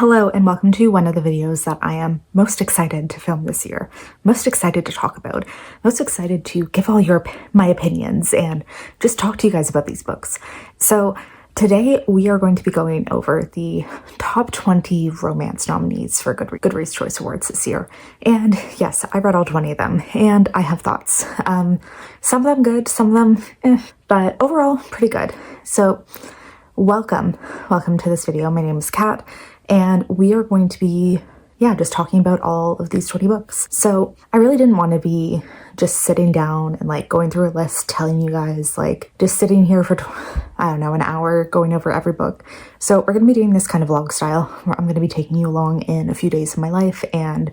Hello and welcome to one of the videos that I am most excited to film this year, most excited to talk about, most excited to give all my opinions and just talk to you guys about these books. So today we are going to be going over the top 20 romance nominees for Goodreads Choice Awards this year. And yes, I read all 20 of them and I have thoughts. Some of them good, some of them but overall pretty good. So welcome to this video. My name is Kat. And we are going to be, just talking about all of these 20 books. So I really didn't want to be just sitting down and like going through a list, telling you guys, like just sitting here for, an hour going over every book. So we're going to be doing this kind of vlog style where I'm going to be taking you along in a few days of my life, and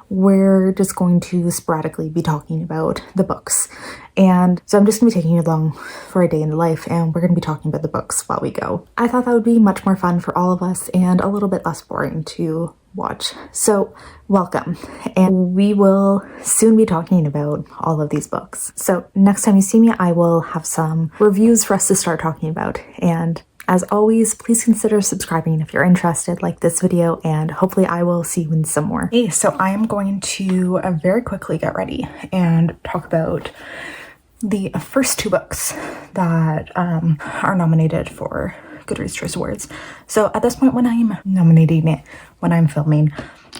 we're just going to sporadically be talking about the books. And so I'm just gonna be taking you along for a day in the life, and we're gonna be talking about the books while we go. I thought that would be much more fun for all of us and a little bit less boring to watch. So welcome, and we will soon be talking about all of these books. So next time you see me, I will have some reviews for us to start talking about. And as always, please consider subscribing if you're interested, like this video, and hopefully I will see you in some more. Okay, so I am going to very quickly get ready and talk about the first two books that are nominated for Goodreads Choice Awards. So at this point, when I'm nominating it, when I'm filming,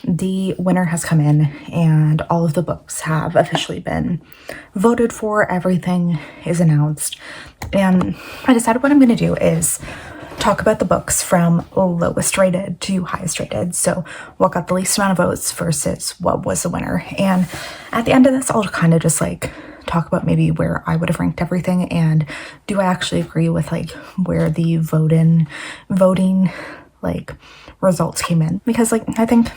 the winner has come in and all of the books have officially been voted for. Everything is announced. And I decided what I'm going to do is talk about the books from lowest rated to highest rated. So what got the least amount of votes versus what was the winner. And at the end of this, I'll kind of just like talk about maybe where I would have ranked everything, and do I actually agree with like where the voting like results came in. Because like I think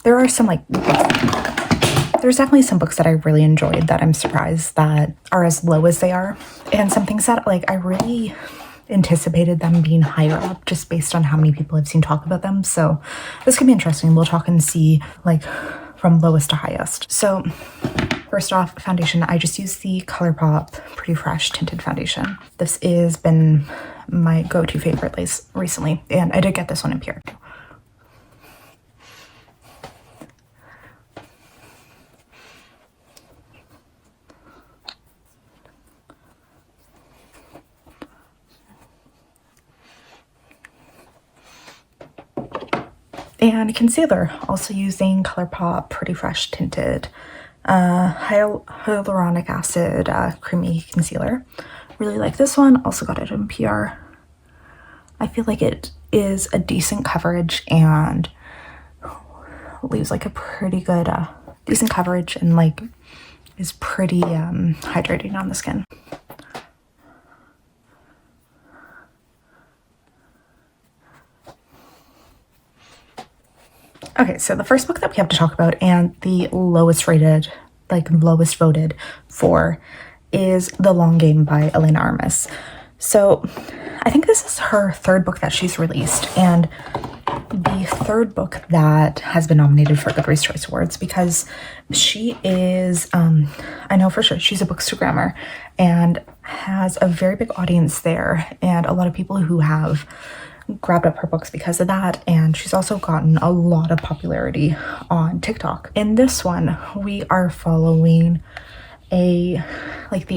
there are some there's definitely some books that I really enjoyed that I'm surprised that are as low as they are, and some things that like I really anticipated them being higher up just based on how many people I've seen talk about them. So this could be interesting. We'll talk and see like from lowest to highest. So first off, foundation, I just used the ColourPop Pretty Fresh Tinted Foundation. This has been my go-to favorite recently, and I did get this one in Pure. And concealer, also using ColourPop Pretty Fresh Tinted hyaluronic acid creamy concealer. Really like this one. Also got it in PR. I feel like it is a decent coverage and leaves like a pretty good decent coverage, and like is pretty hydrating on the skin. Okay, so the first book that we have to talk about, and the lowest rated, like lowest voted for, is The Long Game by Elena Armas. So I think this is her third book that she's released, and the third book that has been nominated for Goodreads Choice Awards, because she is, I know for sure she's a bookstagrammer and has a very big audience there, and a lot of people who have grabbed up her books because of that. And she's also gotten a lot of popularity on TikTok. In this one, we are following the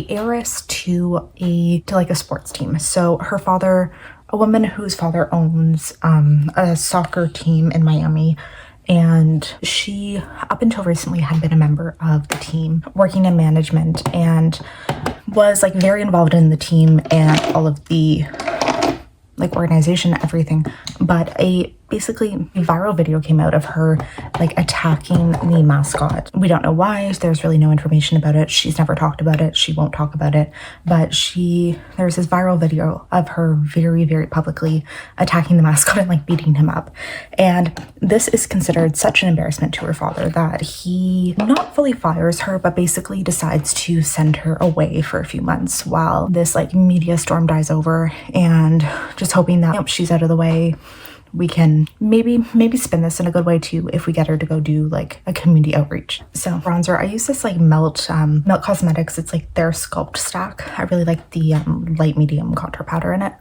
heiress to a sports team. So her father, a woman whose father owns a soccer team in Miami, and she up until recently had been a member of the team, working in management, and was like very involved in the team and all of the like organization, everything. But basically a viral video came out of her like attacking the mascot. We don't know why. There's really no information about it. She's never talked about it. She won't talk about it. But there's this viral video of her very, very publicly attacking the mascot and like beating him up. And this is considered such an embarrassment to her father that he not fully fires her, but basically decides to send her away for a few months while this like media storm dies over, and just hoping that she's out of the way. We can maybe spin this in a good way too if we get her to go do like a community outreach. So bronzer, I use this like Melt Cosmetics. It's like their Sculpt stack. I really like the light medium contour powder in it.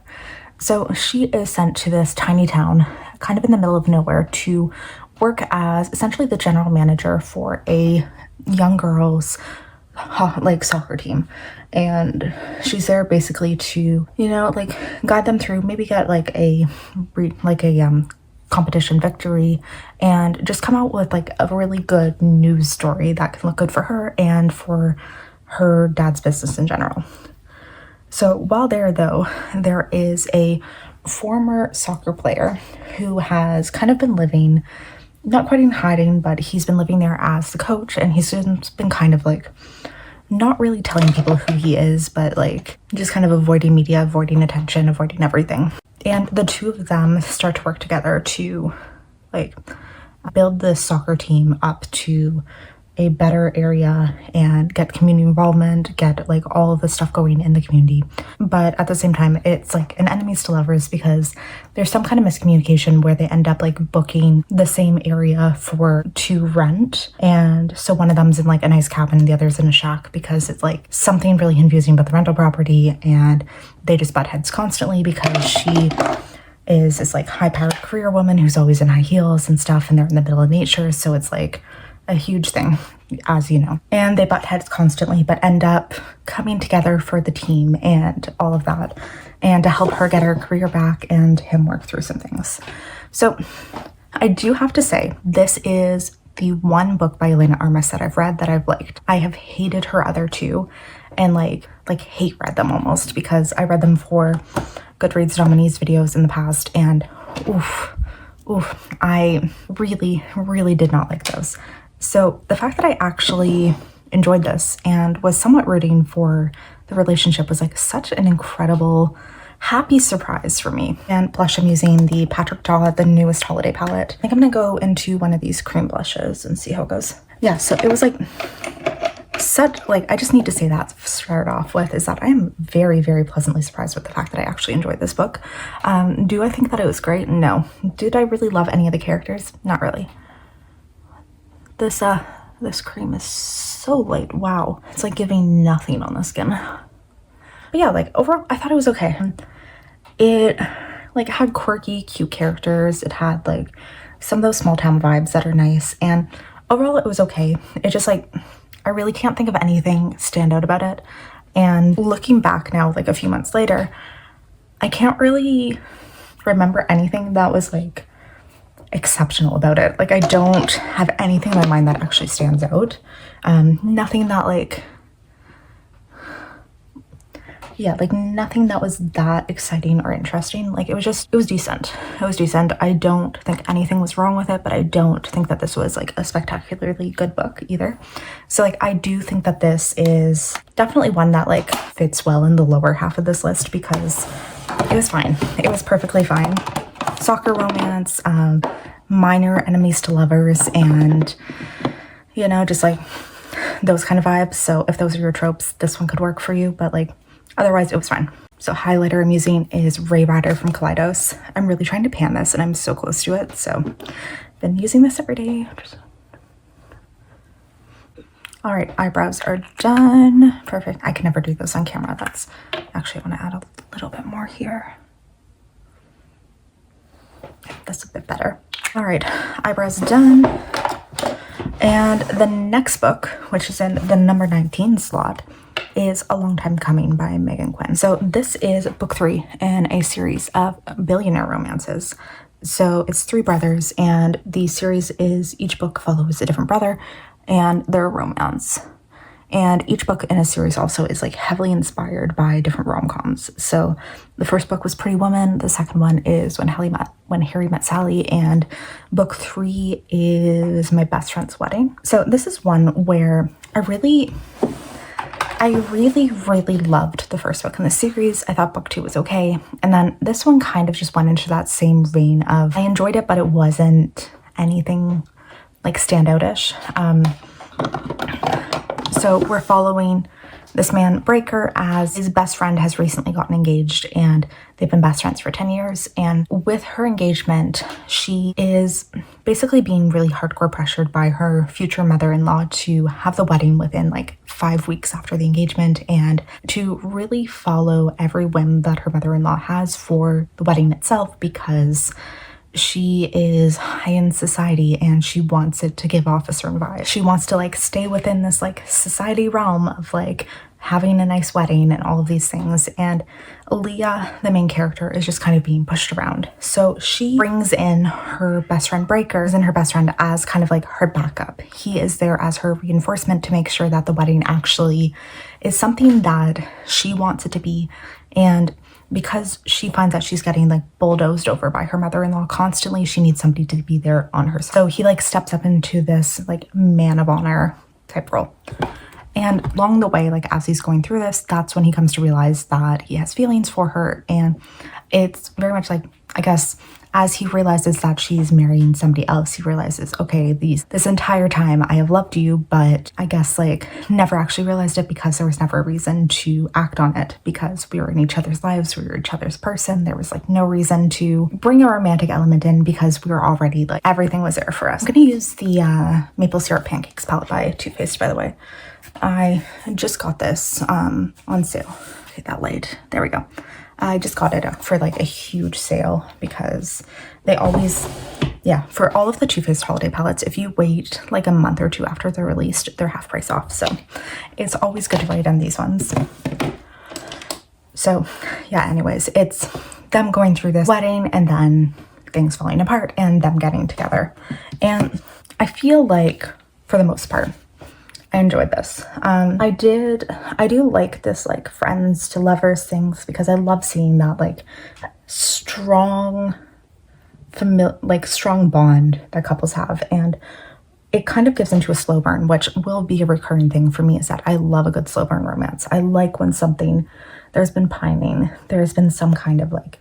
So she is sent to this tiny town, kind of in the middle of nowhere, to work as essentially the general manager for a young girls like soccer team. And she's there basically to, you know, like guide them through, maybe get like a competition victory, and just come out with like a really good news story that can look good for her and for her dad's business in general. So while there, though, there is a former soccer player who has kind of been living, not quite in hiding, but he's been living there as the coach, and he's been kind of like not really telling people who he is, but like just kind of avoiding media, avoiding attention, avoiding everything. And the two of them start to work together to like build the soccer team up to a better area and get community involvement, get like all of the stuff going in the community. But at the same time, it's like an enemies to lovers, because there's some kind of miscommunication where they end up like booking the same area to rent. And so one of them's in like a nice cabin, the other's in a shack, because it's like something really confusing about the rental property, and they just butt heads constantly because she is this like high-powered career woman who's always in high heels and stuff, and they're in the middle of nature, so it's like a huge thing, as you know. And they butt heads constantly, but end up coming together for the team and all of that, and to help her get her career back and him work through some things. So I do have to say, this is the one book by Elena Armas that I've read that I've liked. I have hated her other two, and like hate read them almost, because I read them for Goodreads nominees videos in the past, and I really did not like those. So the fact that I actually enjoyed this and was somewhat rooting for the relationship was like such an incredible, happy surprise for me. And blush, I'm using the Patrick Ta, the newest holiday palette. I think I'm gonna go into one of these cream blushes and see how it goes. Yeah, so it was like I just need to say that to start off with, is that I am very pleasantly surprised with the fact that I actually enjoyed this book. Do I think that it was great? No. Did I really love any of the characters? Not really. This cream is so light. Wow. It's like giving nothing on the skin. But yeah, like overall, I thought it was okay. It like had quirky, cute characters. It had like some of those small town vibes that are nice. And overall, it was okay. It just like, I really can't think of anything stand out about it. And looking back now, like a few months later, I can't really remember anything that was like exceptional about it. Like I don't have anything in my mind that actually stands out. Nothing that like, yeah, like nothing that was that exciting or interesting. Like it was decent. It was decent. I don't think anything was wrong with it, but I don't think that this was like a spectacularly good book either. So like I do think that this is definitely one that like fits well in the lower half of this list, because it was fine. It was perfectly fine. Soccer romance, minor enemies to lovers, and you know, just like those kind of vibes. So if those are your tropes, this one could work for you, but like otherwise it was fine. So highlighter I'm using is Ray Rider from Kaleidos. I'm really trying to pan this and I'm so close to it, so I've been using this every day. All right, eyebrows are done. Perfect. I can never do this on camera. That's actually, I want to add a little bit more here. That's a bit better. All right, eyebrows done. And the next book, which is in the number 19 slot, is A Long Time Coming by Megan Quinn. So this is book 3 in a series of billionaire romances. So it's 3 brothers, and the series is each book follows a different brother and their romance. And each book in a series also is like heavily inspired by different rom-coms. So the first book was Pretty Woman. The second one is When Harry Met Sally. And book 3 is My Best Friend's Wedding. So this is one where I really loved the first book in the series. I thought book 2 was okay. And then this one kind of just went into that same vein of, I enjoyed it, but it wasn't anything like standout-ish. So we're following this man, Breaker, as his best friend, has recently gotten engaged, and they've been best friends for 10 years. And with her engagement, she is basically being really hardcore pressured by her future mother-in-law to have the wedding within like 5 weeks after the engagement, and to really follow every whim that her mother-in-law has for the wedding itself, because she is high in society and she wants it to give off a certain vibe. She wants to like stay within this like society realm of like having a nice wedding and all of these things. And Leah, the main character, is just kind of being pushed around. So she brings in her best friend Breaker, and her best friend as kind of like her backup. He is there as her reinforcement to make sure that the wedding actually is something that she wants it to be. And because she finds that she's getting like bulldozed over by her mother-in-law constantly, she needs somebody to be there on her side. So he like steps up into this like man of honor type role. And along the way, like as he's going through this, that's when he comes to realize that he has feelings for her. And it's very much like, I guess, as he realizes that she's marrying somebody else, he realizes, okay, this entire time I have loved you, but I guess like never actually realized it because there was never a reason to act on it, because we were in each other's lives, we were each other's person. There was like no reason to bring a romantic element in because we were already like, everything was there for us. I'm gonna use the Maple Syrup Pancakes palette by Too Faced, by the way. I just got this on sale. Okay, that light, there we go. I just got it for like a huge sale because they always, yeah, for all of the Too Faced holiday palettes, if you wait like a month or two after they're released, they're half price off. So it's always good to wait on these ones. So yeah, anyways, it's them going through this wedding and then things falling apart and them getting together. And I feel like for the most part, I enjoyed this. I do like this like friends to lovers things because I love seeing that like strong bond that couples have, and it kind of gives into a slow burn, which will be a recurring thing for me, is that I love a good slow burn romance. I like when there's been pining, there's been some kind of like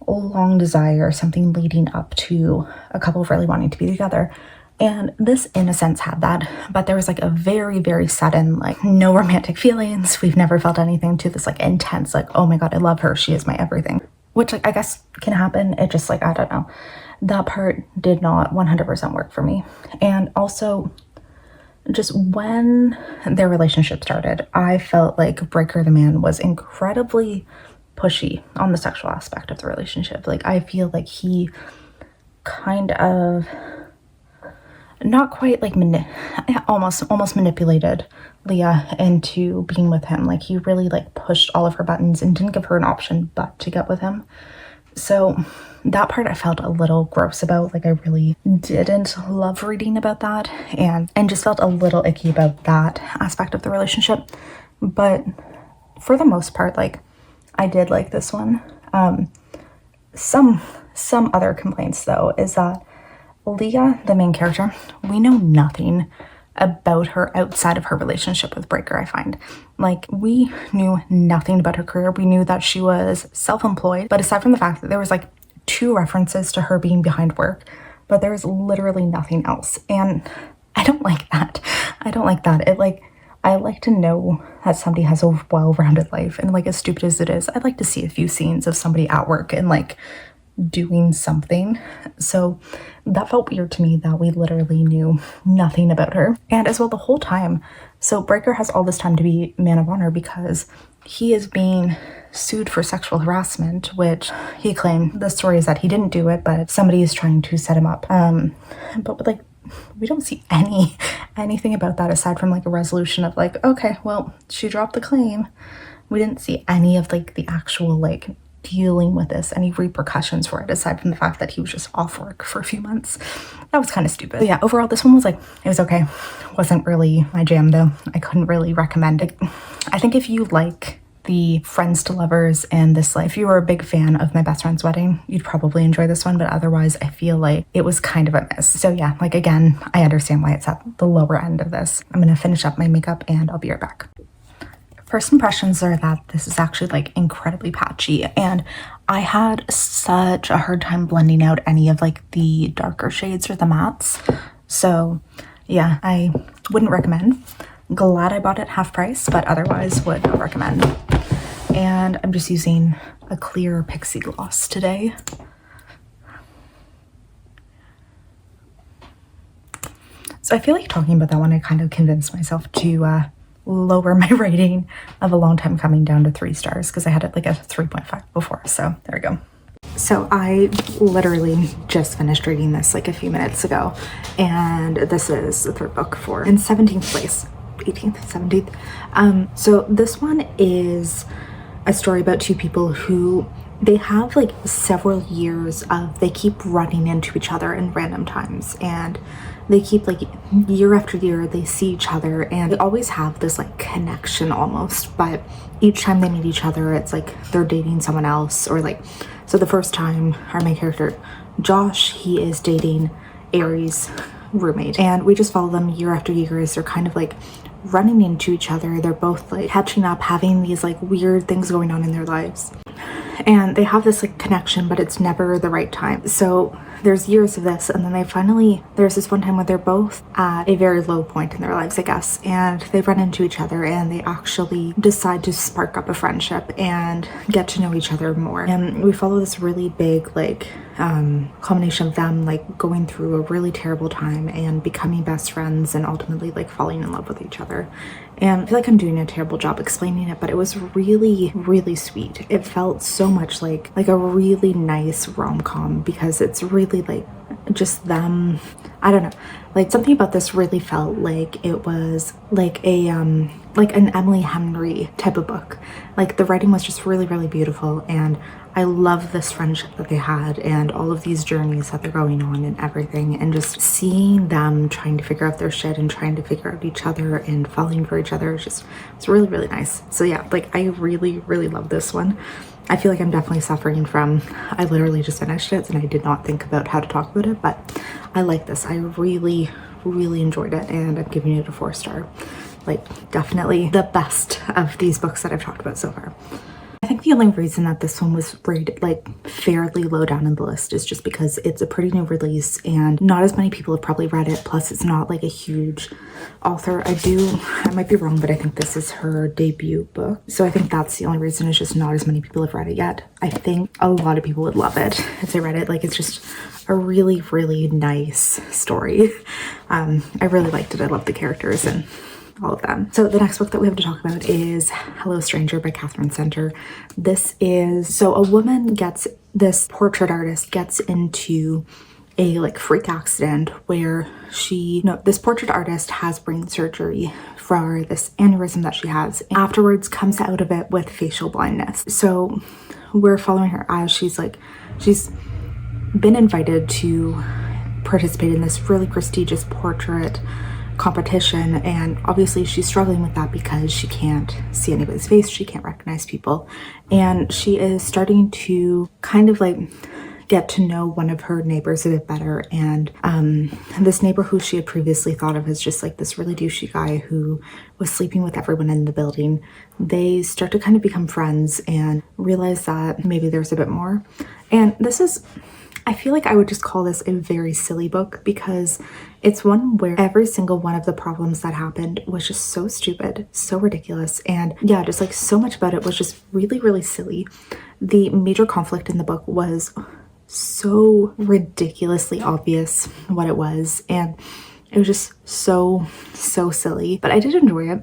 long desire, something leading up to a couple really wanting to be together. And this, in a sense, had that, but there was like a very, very sudden, like no romantic feelings. We've never felt anything to this like intense, like, oh my God, I love her. She is my everything, which like, I guess can happen. It just like, I don't know. That part did not 100% work for me. And also just when their relationship started, I felt like Breaker, the man, was incredibly pushy on the sexual aspect of the relationship. Like, I feel like he kind of not quite like almost manipulated Leah into being with him. Like he really like pushed all of her buttons and didn't give her an option but to get with him. So that part I felt a little gross about. Like I really didn't love reading about that, and just felt a little icky about that aspect of the relationship. But for the most part, like I did like this one. Some other complaints though is that Leah, the main character, we know nothing about her outside of her relationship with Breaker, I find. Like, we knew nothing about her career. We knew that she was self-employed, but aside from the fact that there was like 2 references to her being behind work, but there was literally nothing else. And I don't like that. I don't like that. I like to know that somebody has a well-rounded life, and like as stupid as it is, I'd like to see a few scenes of somebody at work and like doing something. So that felt weird to me that we literally knew nothing about her. And as well, the whole time, so Breaker has all this time to be man of honor because he is being sued for sexual harassment, which he claimed, the story is that he didn't do it, but somebody is trying to set him up. But like, we don't see anything about that aside from like a resolution of like, okay, well, she dropped the claim. We didn't see any of like the actual like dealing with this, any repercussions for it, aside from the fact that he was just off work for a few months. That was kind of stupid. But yeah, overall, this one was like, it was okay. Wasn't really my jam though. I couldn't really recommend it. I think if you like the friends to lovers and this, like, if you were a big fan of My Best Friend's Wedding, you'd probably enjoy this one, but otherwise I feel like it was kind of a miss. So yeah, like again, I understand why it's at the lower end of this. I'm gonna finish up my makeup and I'll be right back. First impressions are that this is actually like incredibly patchy, and I had such a hard time blending out any of like the darker shades or the mattes. So yeah, I wouldn't recommend. Glad I bought it half price, but otherwise would not recommend. And I'm just using a clear pixie gloss today. So I feel like talking about that one, I kind of convinced myself to lower my rating of A Long Time Coming down to 3 stars because I had it like a 3.5 before. So there we go. So I literally just finished reading this like a few minutes ago, and this is the 3rd book in 17th place, 18th, 17th. So this one is a story about 2 people who they have like several years of, they keep running into each other in random times, and they keep like year after year they see each other, and they always have this like connection almost, but each time they meet each other it's like they're dating someone else, or like, so the first time our main character Josh, he is dating Aries' roommate, and we just follow them year after year as they're kind of like running into each other. They're both like catching up, having these like weird things going on in their lives, and they have this like connection, but it's never the right time. So there's years of this, and then there's this one time where they're both at a very low point in their lives, I guess, and they run into each other, and they actually decide to spark up a friendship and get to know each other more. And we follow this really big like combination of them like going through a really terrible time and becoming best friends and ultimately like falling in love with each other. And I feel like I'm doing a terrible job explaining it, but it was really, really sweet. It felt so much like a really nice rom-com, because it's really like just them. I don't know, like something about this really felt like it was like an Emily Henry type of book. Like the writing was just really, really beautiful, and I love this friendship that they had and all of these journeys that they're going on and everything, and just seeing them trying to figure out their shit and trying to figure out each other and falling for each other. It's really, really nice. So yeah, like I really, really love this one. I feel like I'm definitely suffering from, I literally just finished it and I did not think about how to talk about it, but I like this. I really, really enjoyed it, and I'm giving it a 4 star. Like definitely the best of these books that I've talked about so far. I think the only reason that this one was rated like fairly low down in the list is just because it's a pretty new release and not as many people have probably read it. Plus it's not like a huge author. I might be wrong, but I think this is her debut book. So I think that's the only reason. It's just not as many people have read it yet. I think a lot of people would love it if they read it. Like it's just a really, really nice story. I really liked it. I love the characters and all of them. So the next book that we have to talk about is Hello Stranger by Catherine Center. This is, so this portrait artist gets into a like freak accident where this portrait artist has brain surgery for this aneurysm that she has, and afterwards comes out of it with facial blindness. So we're following her as she's been invited to participate in this really prestigious portrait competition, and obviously she's struggling with that because she can't see anybody's face, she can't recognize people, and she is starting to kind of like get to know one of her neighbors a bit better. And this neighbor who she had previously thought of as just like this really douchey guy who was sleeping with everyone in the building, they start to kind of become friends and realize that maybe there's a bit more. And this is, I feel like I would just call this a very silly book, because it's one where every single one of the problems that happened was just so stupid, so ridiculous, and yeah, just like so much about it was just really, really silly. The major conflict in the book was so ridiculously obvious what it was, and it was just so silly, but I did enjoy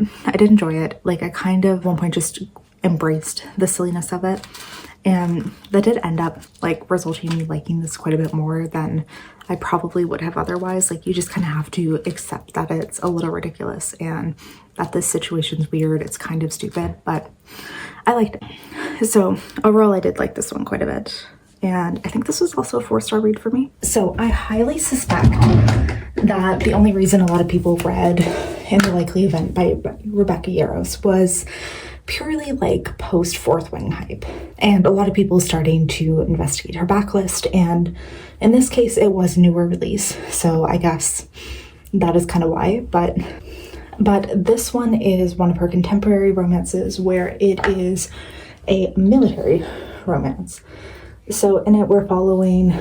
it. Like I kind of at one point just embraced the silliness of it. And that did end up like resulting in me liking this quite a bit more than I probably would have otherwise. Like you just kind of have to accept that it's a little ridiculous and that this situation's weird. It's kind of stupid, but I liked it. So overall, I did like this one quite a bit. And I think this was also a 4-star read for me. So I highly suspect that the only reason a lot of people read In the Likely Event by Rebecca Yarros was purely like post Fourth Wing hype, and a lot of people starting to investigate her backlist, and in this case it was a newer release, so I guess that is kind of why. But this one is one of her contemporary romances where it is a military romance. So in it we're following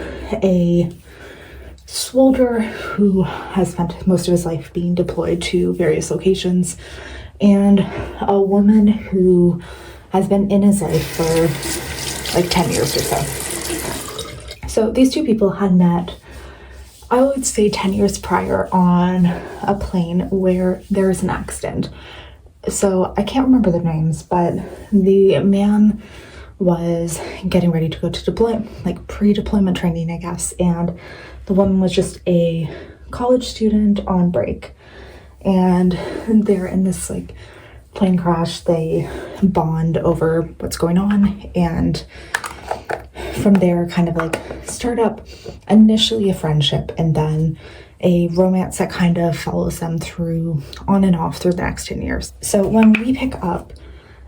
a soldier who has spent most of his life being deployed to various locations, and a woman who has been in his life for like 10 years or so. So these two people had met, I would say 10 years prior, on a plane where there was an accident. So I can't remember their names, but the man was getting ready to go to deploy, like pre-deployment training, I guess, and the woman was just a college student on break. And they're in this like plane crash. They bond over what's going on, and from there kind of like start up initially a friendship and then a romance that kind of follows them through on and off through the next 10 years. So when we pick up,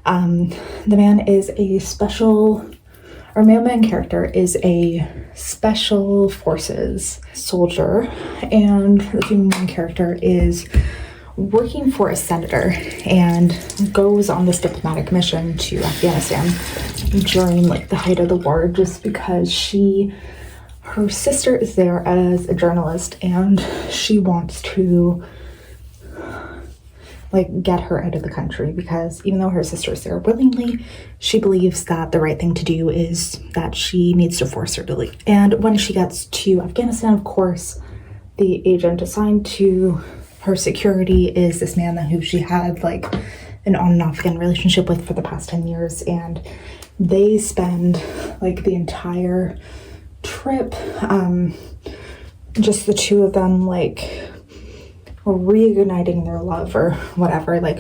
the man is a special, our mailman character is a special forces soldier, and the female character is working for a senator and goes on this diplomatic mission to Afghanistan during like the height of the war, just because her sister is there as a journalist and she wants to like get her out of the country, because even though her sister is there willingly, she believes that the right thing to do is that she needs to force her to leave. And when she gets to Afghanistan, of course, the agent assigned to her security is this man who she had like an on and off again relationship with for the past 10 years, and they spend like the entire trip, just the two of them like reigniting their love or whatever, like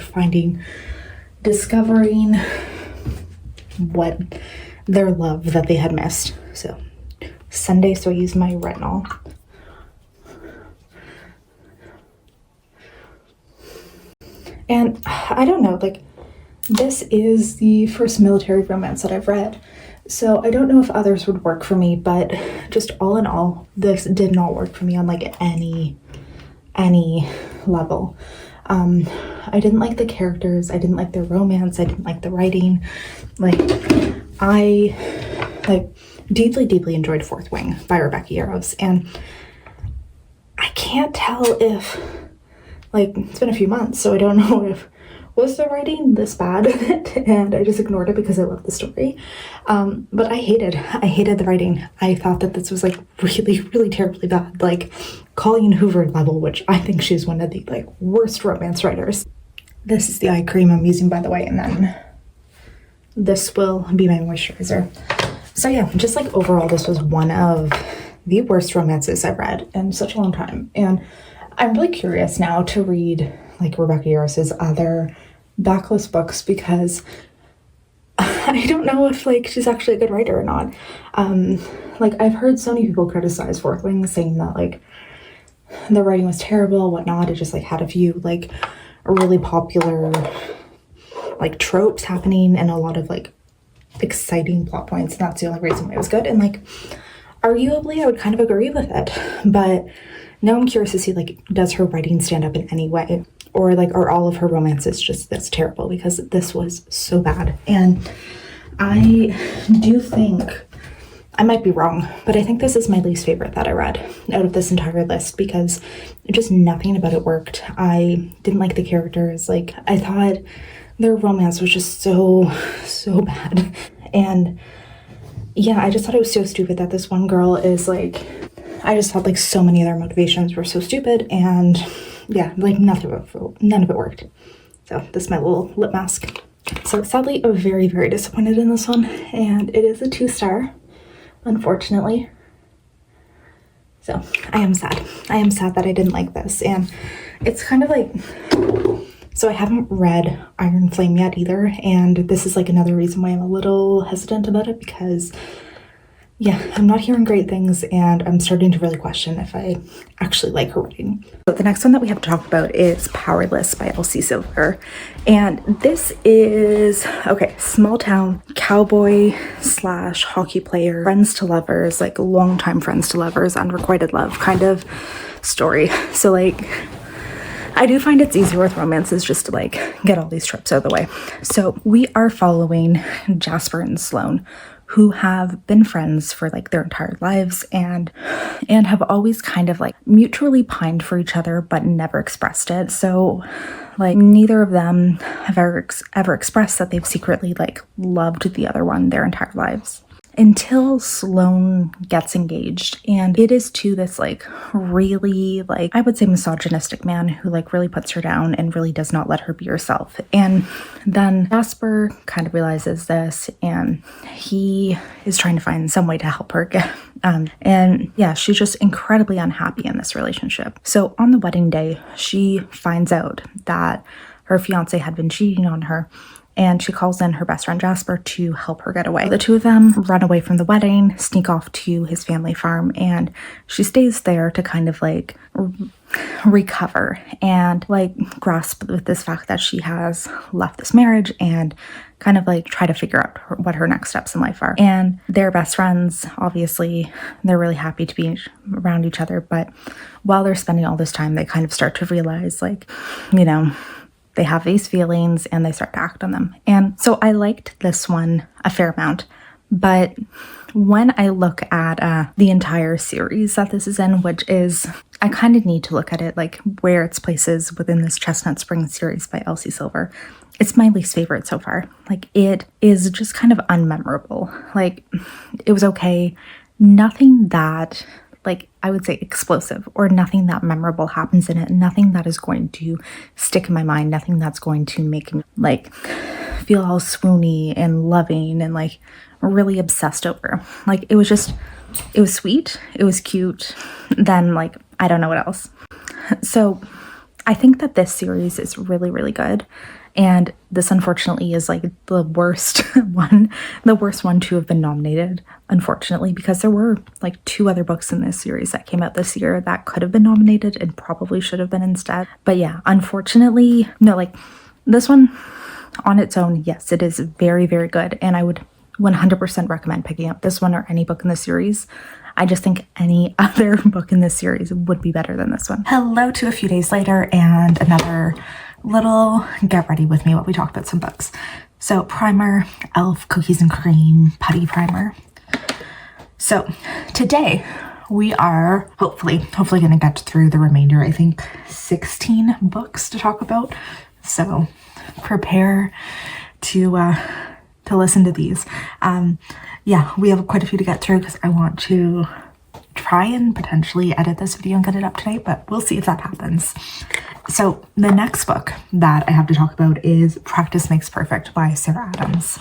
discovering what their love that they had missed. So Sunday, so I used my retinol. And I don't know, like, this is the first military romance that I've read, so I don't know if others would work for me, but just all in all, this did not work for me on like any level. I didn't like the characters, I didn't like their romance, I didn't like the writing. Like, I like deeply enjoyed Fourth Wing by Rebecca Yarros, and I can't tell if, like, it's been a few months, so I don't know if was the writing this bad and I just ignored it because I loved the story. But I hated the writing. I thought that this was like really terribly bad, like Colleen Hoover level, which I think she's one of the like worst romance writers. This is the eye cream I'm using, by the way, and then this will be my moisturizer. So yeah, just like overall, this was one of the worst romances I've read in such a long time, and I'm really curious now to read like Rebecca Yarros's other backlist books, because I don't know if like she's actually a good writer or not. Like, I've heard so many people criticize Fourth Wing, saying that like the writing was terrible, whatnot. It just like had a few like really popular like tropes happening and a lot of like exciting plot points, and that's the only reason why it was good. And like, arguably I would kind of agree with it, but now I'm curious to see, like, does her writing stand up in any way? Or, like, are all of her romances just this terrible? Because this was so bad. And I do think, I might be wrong, but I think this is my least favorite that I read out of this entire list, because just nothing about it worked. I didn't like the characters. Like, I thought their romance was just so bad. And yeah, I just thought it was so stupid that this one girl is like, I just thought like so many of their motivations were so stupid, and yeah, like none of it worked. So this is my little lip mask. So sadly, I'm very disappointed in this one, and it is a 2-star, unfortunately. So I am sad that I didn't like this, and it's kind of like, so I haven't read Iron Flame yet either, and this is like another reason why I'm a little hesitant about it, because yeah, I'm not hearing great things, and I'm starting to really question if I actually like her writing. So the next one that we have to talk about is Powerless by Elsie Silver. And this is, okay, small town cowboy / hockey player, friends to lovers, like longtime friends to lovers, unrequited love kind of story. So like, I do find it's easier with romances just to like get all these tropes out of the way. So we are following Jasper and Sloane, who have been friends for like their entire lives and have always kind of like mutually pined for each other but never expressed it. So like neither of them have ever expressed that they've secretly like loved the other one their entire lives, until Sloane gets engaged. And it is to this like really like, I would say, misogynistic man who like really puts her down and really does not let her be herself. And then Jasper kind of realizes this, and he is trying to find some way to help her get and yeah, she's just incredibly unhappy in this relationship. So on the wedding day, she finds out that her fiance had been cheating on her, and she calls in her best friend Jasper to help her get away. The two of them run away from the wedding, sneak off to his family farm, and she stays there to kind of like recover and like grasp with this fact that she has left this marriage and kind of like try to figure out what her next steps in life are. And they're best friends, obviously. They're really happy to be around each other, but while they're spending all this time, they kind of start to realize like, you know, they have these feelings and they start to act on them. And so I liked this one a fair amount, but when I look at the entire series that this is in, which is, I kind of need to look at it like where its place is within this Chestnut Springs series by Elsie Silver. It's my least favorite so far. Like, it is just kind of unmemorable. Like, it was okay. Nothing that, like, I would say explosive or nothing that memorable happens in it. Nothing that is going to stick in my mind. Nothing that's going to make me, like, feel all swoony and loving and, like, really obsessed over. Like, it was just, it was sweet. It was cute. Then, like, I don't know what else. So I think that this series is really, really good. And this, unfortunately, is like the worst one to have been nominated, unfortunately, because there were like 2 other books in this series that came out this year that could have been nominated and probably should have been instead. But yeah, unfortunately, no, like this one on its own, yes, it is very, very good. And I would 100% recommend picking up this one or any book in the series. I just think any other book in this series would be better than this one. Hello to a few days later and another little get ready with me while we talk about some books. So primer, Elf Cookies and Cream Putty Primer. So today we are hopefully going to get through the remainder, I think 16 books to talk about. So prepare to listen to these. Yeah, we have quite a few to get through because I want to try and potentially edit this video and get it up tonight, but we'll see if that happens. So the next book that I have to talk about is Practice Makes Perfect by Sarah Adams,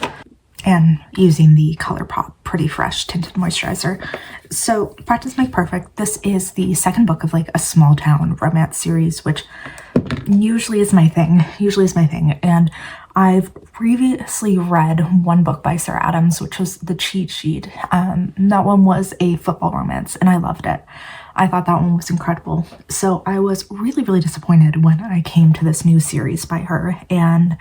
and using the ColourPop Pretty Fresh Tinted Moisturizer. So Practice Makes Perfect, this is the second book of like a small town romance series, which usually is my thing, and I've previously read one book by Sarah Adams, which was The Cheat Sheet. That one was a football romance, and I loved it. I thought that one was incredible. So I was really, really disappointed when I came to this new series by her, and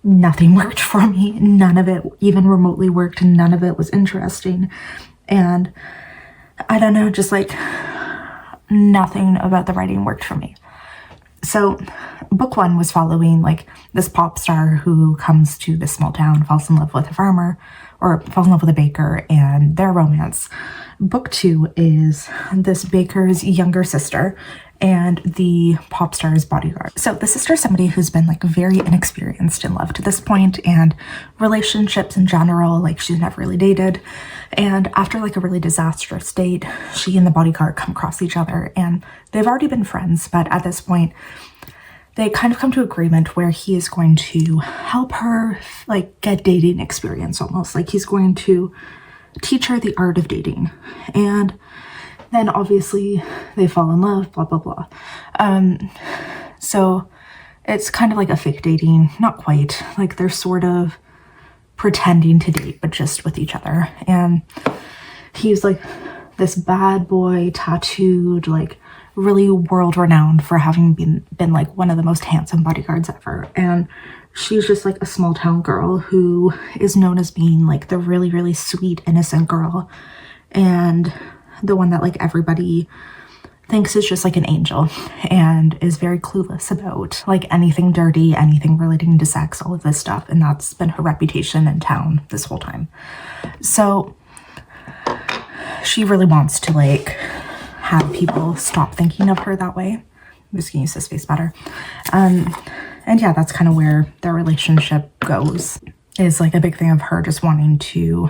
nothing worked for me. None of it even remotely worked, and none of it was interesting. And I don't know, just like nothing about the writing worked for me. So book 1 was following like this pop star who comes to this small town, falls in love with a farmer, or falls in love with a baker, and their romance. Book 2 is this baker's younger sister and the pop star's bodyguard. So the sister is somebody who's been like very inexperienced in love to this point, and relationships in general, like she's never really dated. And after like a really disastrous date, she and the bodyguard come across each other, and they've already been friends, but at this point they kind of come to agreement where he is going to help her like get dating experience, almost like he's going to teach her the art of dating. And then obviously they fall in love, blah, blah, blah. So it's kind of like a fake dating, not quite, like they're sort of pretending to date, but just with each other. And he's like this bad boy, tattooed, like really world-renowned for having been like one of the most handsome bodyguards ever. And she's just like a small town girl who is known as being like the really, really sweet, innocent girl, and the one that like everybody thinks is just like an angel and is very clueless about like anything dirty, anything relating to sex, all of this stuff. And that's been her reputation in town this whole time. So she really wants to like have people stop thinking of her that way. I'm just gonna use this face better. And yeah, that's kind of where their relationship goes, is like a big thing of her just wanting to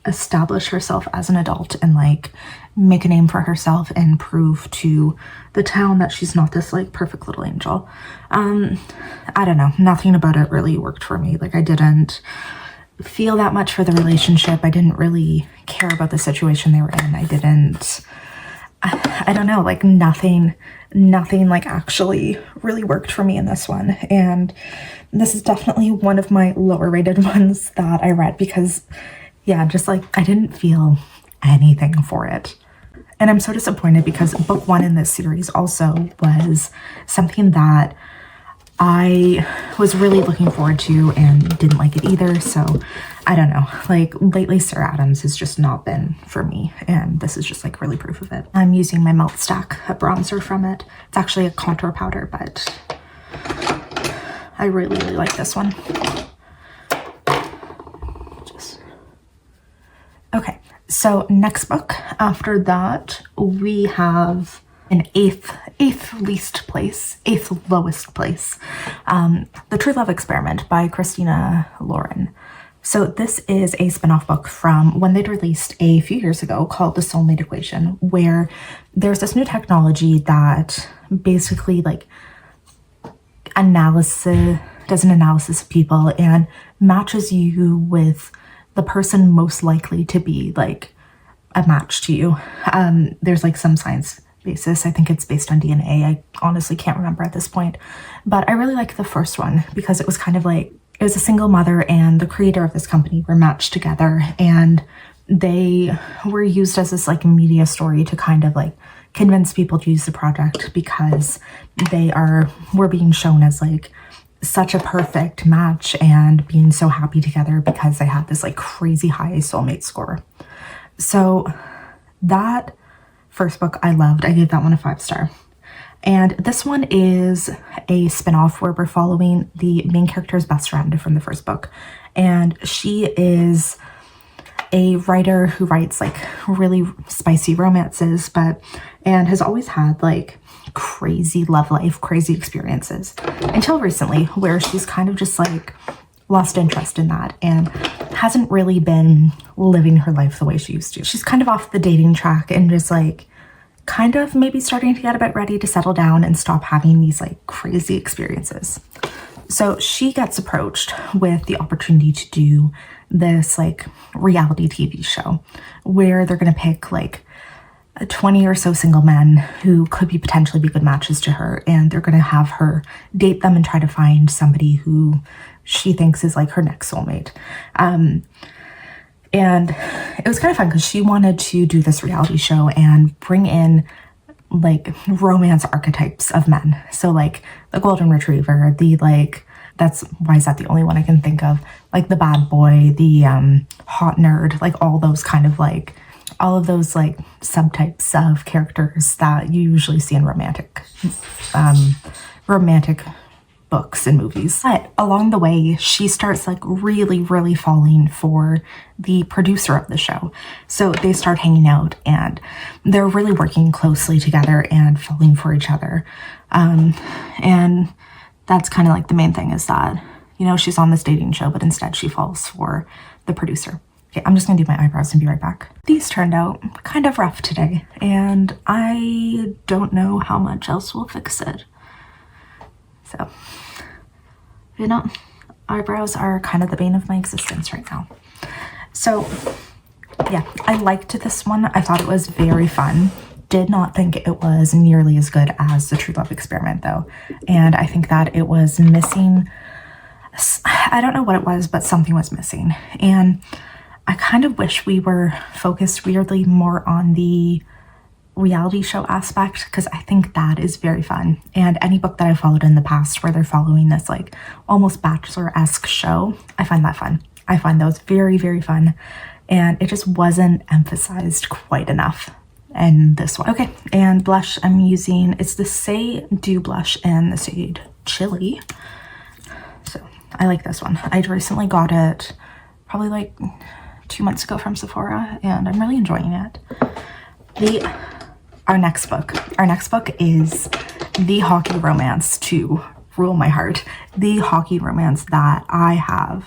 establish herself as an adult and like make a name for herself and prove to the town that she's not this like perfect little angel. I don't know, nothing about it really worked for me. Like I didn't feel that much for the relationship. I didn't really care about the situation they were in. I don't know, like nothing like actually really worked for me in this one. And this is definitely one of my lower rated ones that I read because yeah, just like I didn't feel anything for it. And I'm so disappointed because book 1 in this series also was something that I was really looking forward to and didn't like it either. So I don't know, like lately Sarah Adams has just not been for me, and this is just like really proof of it. I'm using my Melt Stack, a bronzer from it. It's actually a contour powder, but I really like this one. Okay, so next book after that, we have an eighth lowest place, The True Love Experiment by Christina Lauren. So this is a spin-off book from one they'd released a few years ago called The Soulmate Equation, where there's this new technology that basically like does an analysis of people and matches you with the person most likely to be like a match to you. There's like some science basis. I think it's based on DNA. I honestly can't remember at this point, but I really like the first one because it was kind of like, it was a single mother and the creator of this company were matched together, and they were used as this like media story to kind of like convince people to use the project because were being shown as like such a perfect match and being so happy together because they had this like crazy high soulmate score. So that first book I loved. I gave that one a 5-star. And this one is a spin-off where we're following the main character's best friend from the first book. And she is a writer who writes like really spicy romances, and has always had like crazy love life, crazy experiences until recently, where she's kind of just like lost interest in that and hasn't really been living her life the way she used to. She's kind of off the dating track and just like kind of maybe starting to get a bit ready to settle down and stop having these like crazy experiences. So she gets approached with the opportunity to do this like reality TV show where they're going to pick like 20 or so single men who could potentially be good matches to her, and they're going to have her date them and try to find somebody who she thinks is like her next soulmate. And it was kind of fun because she wanted to do this reality show and bring in like romance archetypes of men. So like the golden retriever, why is that the only one I can think of? Like the bad boy, the hot nerd, like all those subtypes of characters that you usually see in romantic books and movies. But along the way, she starts like really, really falling for the producer of the show. So they start hanging out and they're really working closely together and falling for each other. And that's kind of like the main thing, is that, you know, she's on this dating show, but instead she falls for the producer. Okay, I'm just gonna do my eyebrows and be right back. These turned out kind of rough today, and I don't know how much else will fix it. So, you know, eyebrows are kind of the bane of my existence right now. So, yeah, I liked this one. I thought it was very fun. Did not think it was nearly as good as The True Love Experiment, though. And I think that it was missing, I don't know what it was, but something was missing. And I kind of wish we were focused weirdly more on the reality show aspect, because I think that is very fun. And any book that I followed in the past where they're following this like almost Bachelor-esque show, I find that fun. I find those very, very fun. And it just wasn't emphasized quite enough and this one. Okay, and blush I'm using, it's the Say Dew blush in the shade Chili. So I like this one. I recently got it probably like 2 months ago from Sephora, and I'm really enjoying it. Our next book is the hockey romance to rule my heart. The hockey romance that I have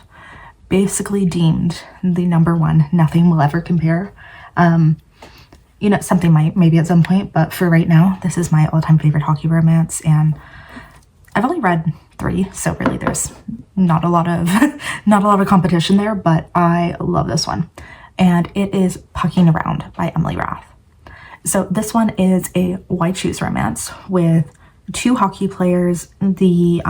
basically deemed the #1, nothing will ever compare. You know, something might maybe at some point, but for right now, this is my all-time favorite hockey romance, and I've only read 3, so really there's not a lot of competition there, but I love this one. And it is Pucking Around by Emily Rath. So this one is a white shoes romance with 2 hockey players, the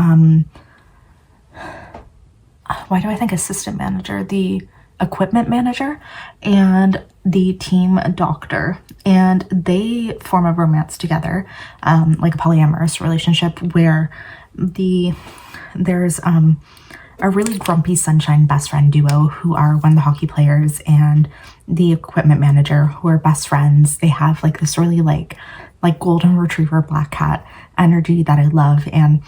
why do I think assistant manager, the equipment manager, and the team doctor, and they form a romance together, like a polyamorous relationship where there's a really grumpy sunshine best friend duo who are one of the hockey players and the equipment manager who are best friends. They have like this really like golden retriever black cat energy that I love, and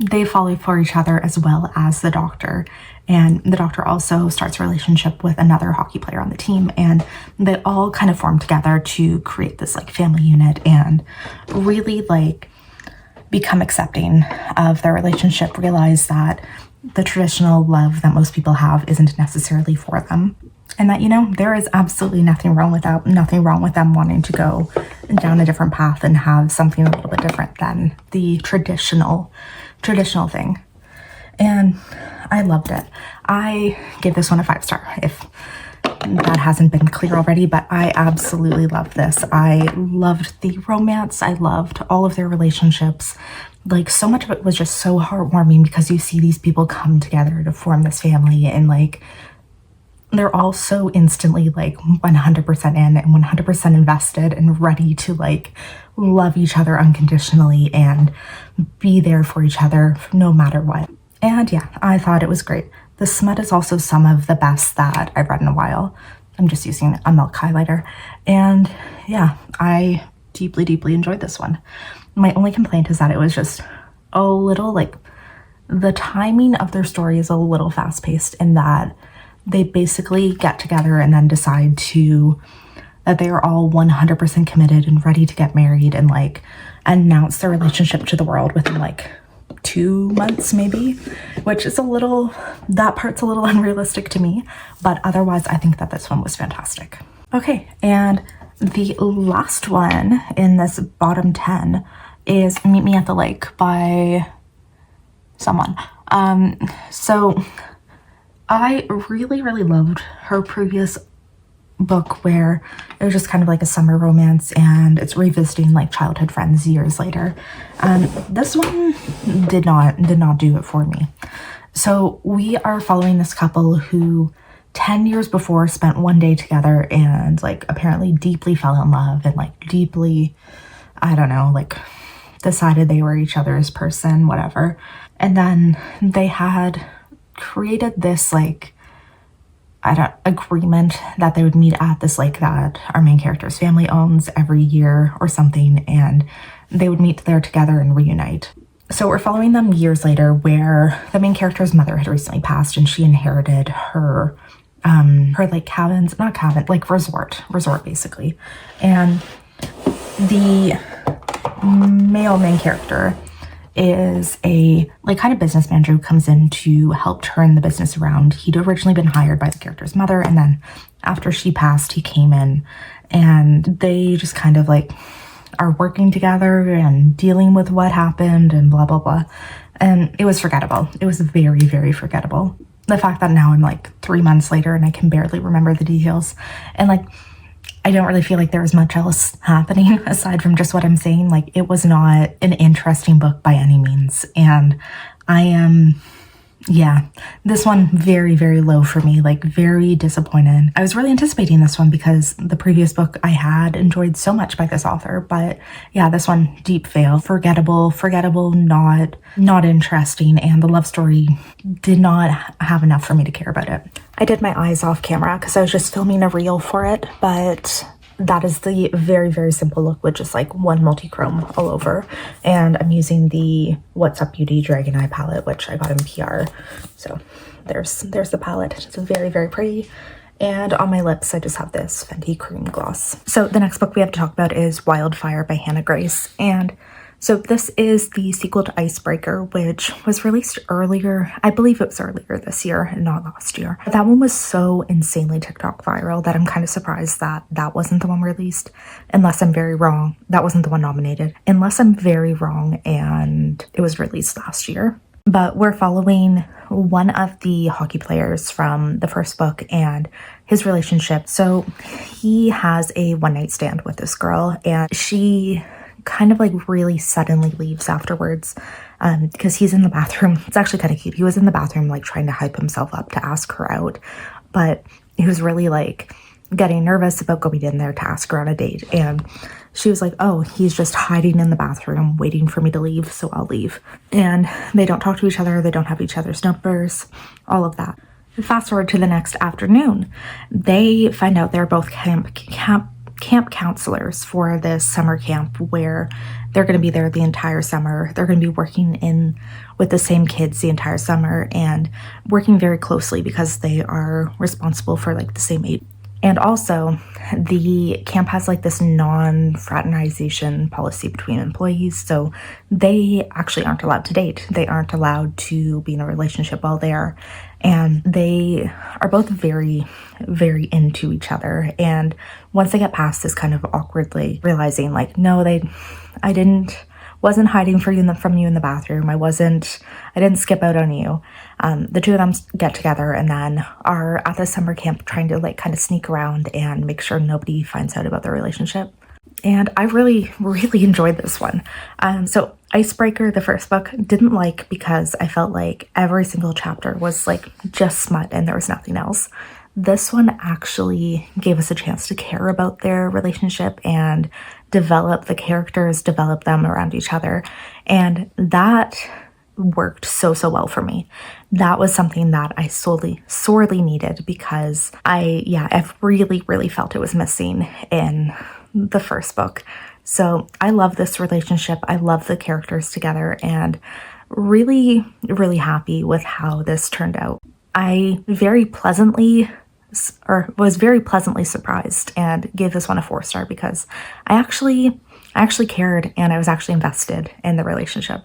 they fall for each other as well as the doctor. And the doctor also starts a relationship with another hockey player on the team, and they all kind of form together to create this like family unit and really like become accepting of their relationship, realize that the traditional love that most people have isn't necessarily for them, and that, you know, there is absolutely nothing wrong with them wanting to go down a different path and have something a little bit different than the traditional thing. And I loved it. I gave this one a 5-star, if that hasn't been clear already, but I absolutely loved this. I loved the romance. I loved all of their relationships. Like, so much of it was just so heartwarming because you see these people come together to form this family, and like they're all so instantly like 100% in and 100% invested and ready to like love each other unconditionally and be there for each other no matter what. And yeah, I thought it was great. The smut is also some of the best that I've read in a while. I'm just using a milk highlighter. And yeah, I deeply, deeply enjoyed this one. My only complaint is that it was just a little like, the timing of their story is a little fast paced in that they basically get together and then decide that they are all 100% committed and ready to get married and like announce their relationship to the world within like 2 months maybe, which is that part's a little unrealistic to me, but otherwise I think that this one was fantastic. Okay, and the last one in this bottom 10 is Meet Me at the Lake by someone. So I really, really loved her previous book where it was just kind of like a summer romance and it's revisiting like childhood friends years later. This one did not do it for me. So we are following this couple who 10 years before spent one day together and like apparently deeply fell in love and like deeply, I don't know, like decided they were each other's person, whatever. And then they had created this like agreement that they would meet at this lake that our main character's family owns every year or something, and they would meet there together and reunite. So we're following them years later where the main character's mother had recently passed and she inherited her like like resort basically. And the male main character is a like kind of business manager who comes in to help turn the business around. He'd originally been hired by the character's mother, and then after she passed, he came in and they just kind of like are working together and dealing with what happened and blah, blah, blah. And it was forgettable. It was very, very forgettable. The fact that now I'm like 3 months later and I can barely remember the details, and like I don't really feel like there was much else happening aside from just what I'm saying. Like, it was not an interesting book by any means. And this one very, very low for me, like very disappointed. I was really anticipating this one because the previous book I had enjoyed so much by this author, but yeah, this one, deep fail, forgettable, not interesting. And the love story did not have enough for me to care about it. I did my eyes off camera because I was just filming a reel for it, but that is the very, very simple look with just like one multi-chrome all over. And I'm using the What's Up Beauty Dragon Eye palette, which I got in PR. So there's the palette. It's very, very pretty. And on my lips, I just have this Fenty Cream Gloss. So the next book we have to talk about is Wildfire by Hannah Grace. And so this is the sequel to Icebreaker, which was released earlier. I believe it was earlier this year, not last year. That one was so insanely TikTok viral that I'm kind of surprised that that wasn't the one released, unless I'm very wrong. That wasn't the one nominated, unless I'm very wrong and it was released last year. But we're following one of the hockey players from the first book and his relationship. So he has a one-night stand with this girl, and she kind of like really suddenly leaves afterwards because he's in the bathroom. It's actually kind of cute. He was in the bathroom like trying to hype himself up to ask her out, but he was really like getting nervous about going in there to ask her on a date. And she was like, oh, he's just hiding in the bathroom waiting for me to leave, so I'll leave. And they don't talk to each other. They don't have each other's numbers, all of that. Fast forward to the next afternoon. They find out they're both camp counselors for this summer camp where they're going to be there the entire summer. They're going to be working in with the same kids the entire summer and working very closely because they are responsible for like the same age. And also, the camp has like this non-fraternization policy between employees, so they actually aren't allowed to date. They aren't allowed to be in a relationship while there. And they are both very, very into each other. And once they get past this kind of awkwardly realizing like, no, I wasn't hiding from you in the bathroom. I didn't skip out on you. The two of them get together and then are at the summer camp trying to like kind of sneak around and make sure nobody finds out about their relationship. And I really, really enjoyed this one. So Icebreaker, the first book, didn't like because I felt like every single chapter was like just smut and there was nothing else. This one actually gave us a chance to care about their relationship and develop the characters, develop them around each other. And that worked so well for me. That was something that I sorely needed because I've really felt it was missing in the first book. So I love this relationship. I love the characters together and really, really happy with how this turned out. I was very pleasantly surprised and gave this one a 4-star because I actually cared and I was actually invested in the relationship.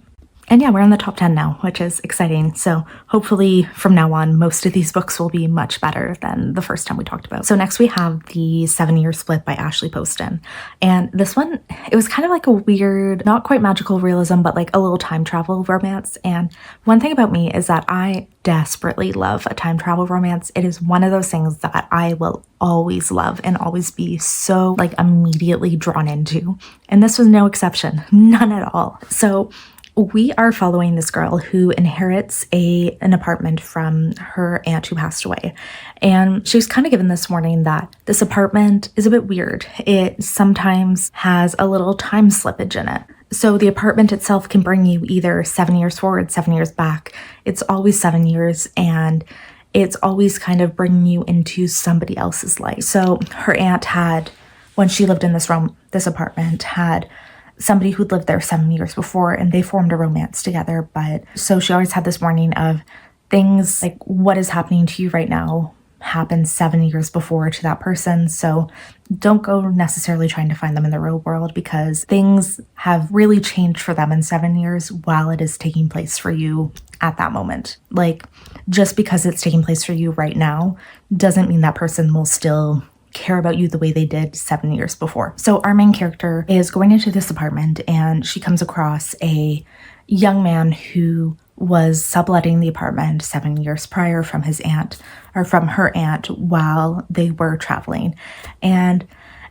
And yeah, we're in the top 10 now, which is exciting. So hopefully from now on, most of these books will be much better than the first time we talked about. So next we have the 7-Year Split by Ashley Poston. And this one, it was kind of like a weird, not quite magical realism, but like a little time travel romance. And one thing about me is that I desperately love a time travel romance. It is one of those things that I will always love and always be so like immediately drawn into. And this was no exception, none at all. So we are following this girl who inherits an apartment from her aunt who passed away. And she was kind of given this warning that this apartment is a bit weird. It sometimes has a little time slippage in it. So the apartment itself can bring you either 7 years forward, 7 years back. It's always 7 years and it's always kind of bringing you into somebody else's life. So her aunt had, when she lived in this apartment, had somebody who'd lived there 7 years before and they formed a romance together. But so she always had this warning of things like what is happening to you right now happened 7 years before to that person. So don't go necessarily trying to find them in the real world because things have really changed for them in 7 years while it is taking place for you at that moment. Like just because it's taking place for you right now doesn't mean that person will still care about you the way they did 7 years before. So our main character is going into this apartment and she comes across a young man who was subletting the apartment 7 years prior from his aunt or from her aunt while they were traveling. And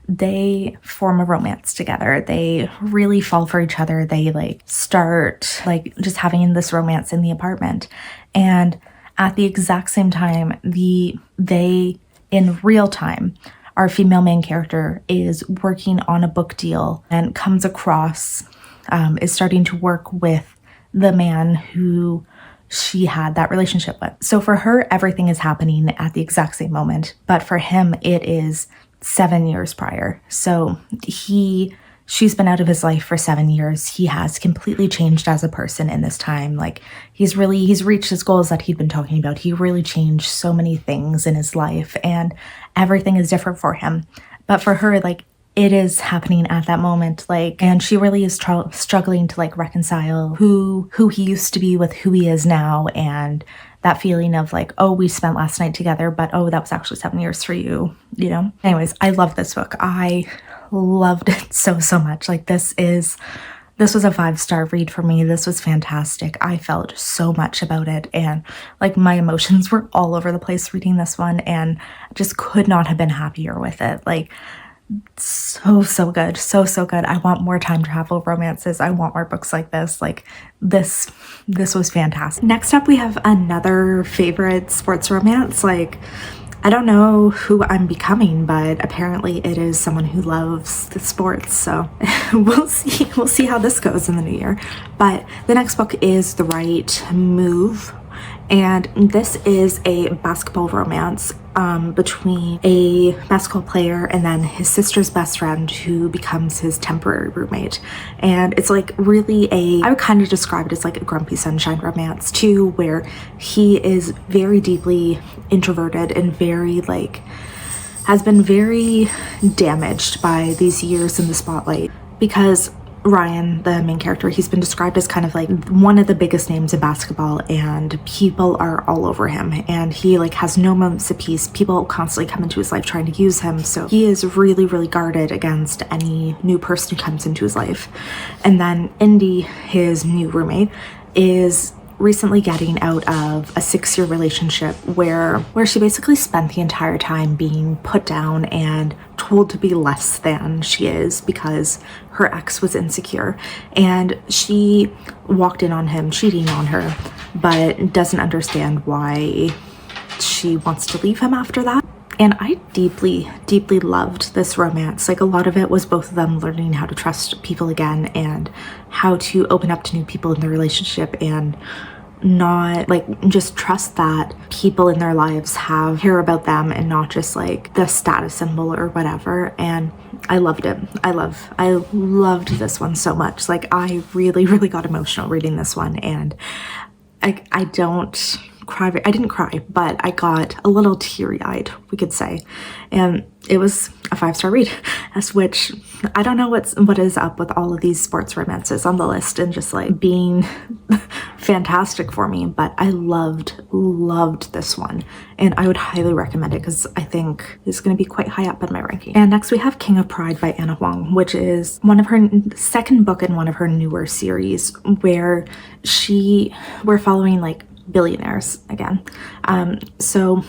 they form a romance together. They really fall for each other. They like start like just having this romance in the apartment. And at the exact same time, they in real time, our female main character is working on a book deal and comes across, is starting to work with the man who she had that relationship with. So for her, everything is happening at the exact same moment. But for him, it is 7 years prior. So she's been out of his life for 7 years. He has completely changed as a person in this time. Like, he's reached his goals that he'd been talking about. He really changed so many things in his life, and everything is different for him. But for her, like, it is happening at that moment, like, and she really is struggling to like reconcile who he used to be with who he is now, and that feeling of like, oh, we spent last night together, but oh, that was actually 7 years for you, you know? Anyways, I love this book. I loved it so much. Like, this was a 5-star read for me. This was fantastic. I felt so much about it, and like my emotions were all over the place reading this one, and just could not have been happier with it. Like, so good. So good. I want more time travel romances. I want more books like this. Like, this was fantastic. Next up, we have another favorite sports romance. Like, I don't know who I'm becoming, but apparently it is someone who loves the sports. So we'll see how this goes in the new year. But the next book is The Right Move. And this is a basketball romance between a basketball player and then his sister's best friend, who becomes his temporary roommate. And it's like really I would kind of describe it as like a Grumpy Sunshine romance too, where he is very deeply introverted and very like has been very damaged by these years in the spotlight, because Ryan, the main character, he's been described as kind of like one of the biggest names in basketball, and people are all over him, and he like has no moments of peace. People constantly come into his life trying to use him, so he is really guarded against any new person who comes into his life. And then Indy, his new roommate, is recently getting out of a 6-year relationship where she basically spent the entire time being put down and told to be less than she is because her ex was insecure, and she walked in on him cheating on her, but doesn't understand why she wants to leave him after that. And I deeply loved this romance. Like, a lot of it was both of them learning how to trust people again and how to open up to new people in their relationship, and not like just trust that people in their lives care about them and not just like the status symbol or whatever. And I loved it. I loved this one so much. Like, I really got emotional reading this one, and I don't cry. I didn't cry, but I got a little teary-eyed, we could say. And it was a 5-star read, as which I don't know what is up with all of these sports romances on the list and just like being fantastic for me, but I loved this one, and I would highly recommend it because I think it's going to be quite high up in my ranking. And next we have King of Pride by Anna Huang, which is one of her second book in one of her newer series, where we're following like billionaires again. So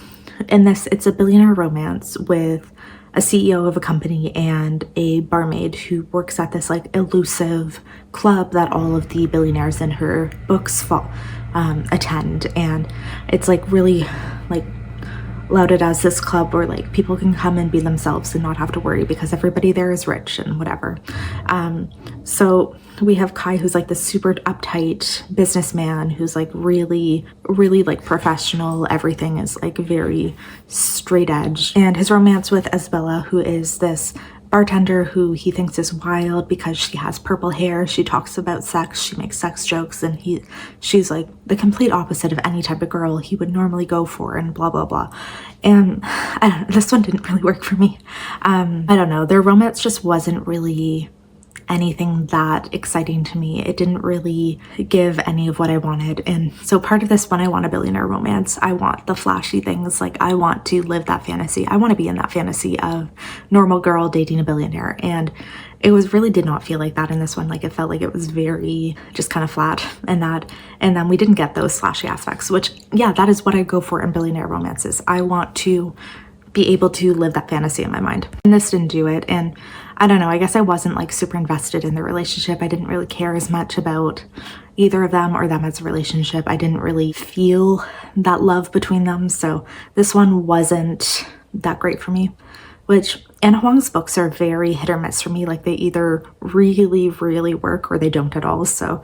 in this, it's a billionaire romance with a CEO of a company and a barmaid who works at this like elusive club that all of the billionaires in her books attend. And it's like really like lauded as this club where like people can come and be themselves and not have to worry because everybody there is rich and whatever. So we have Kai, who's like this super uptight businessman who's like really like professional. Everything is like very straight edge. And his romance with Isabella, who is this bartender who he thinks is wild because she has purple hair. She talks about sex, she makes sex jokes, and she's like the complete opposite of any type of girl he would normally go for, and blah blah blah. And I don't know, this one didn't really work for me. I don't know, their romance just wasn't really anything that exciting to me. It didn't really give any of what I wanted. And so part of this, when I want a billionaire romance, I want the flashy things. Like, I want to live that fantasy. I want to be in that fantasy of normal girl dating a billionaire. And it really did not feel like that in this one. Like, it felt like it was very just kind of flat, and then we didn't get those flashy aspects, which, yeah, that is what I go for in billionaire romances. I want to be able to live that fantasy in my mind, and this didn't do it. And I don't know, I guess I wasn't like super invested in the relationship. I didn't really care as much about either of them or them as a relationship. I didn't really feel that love between them. So this one wasn't that great for me, which Anna Huang's books are very hit or miss for me. Like, they either really work or they don't at all. So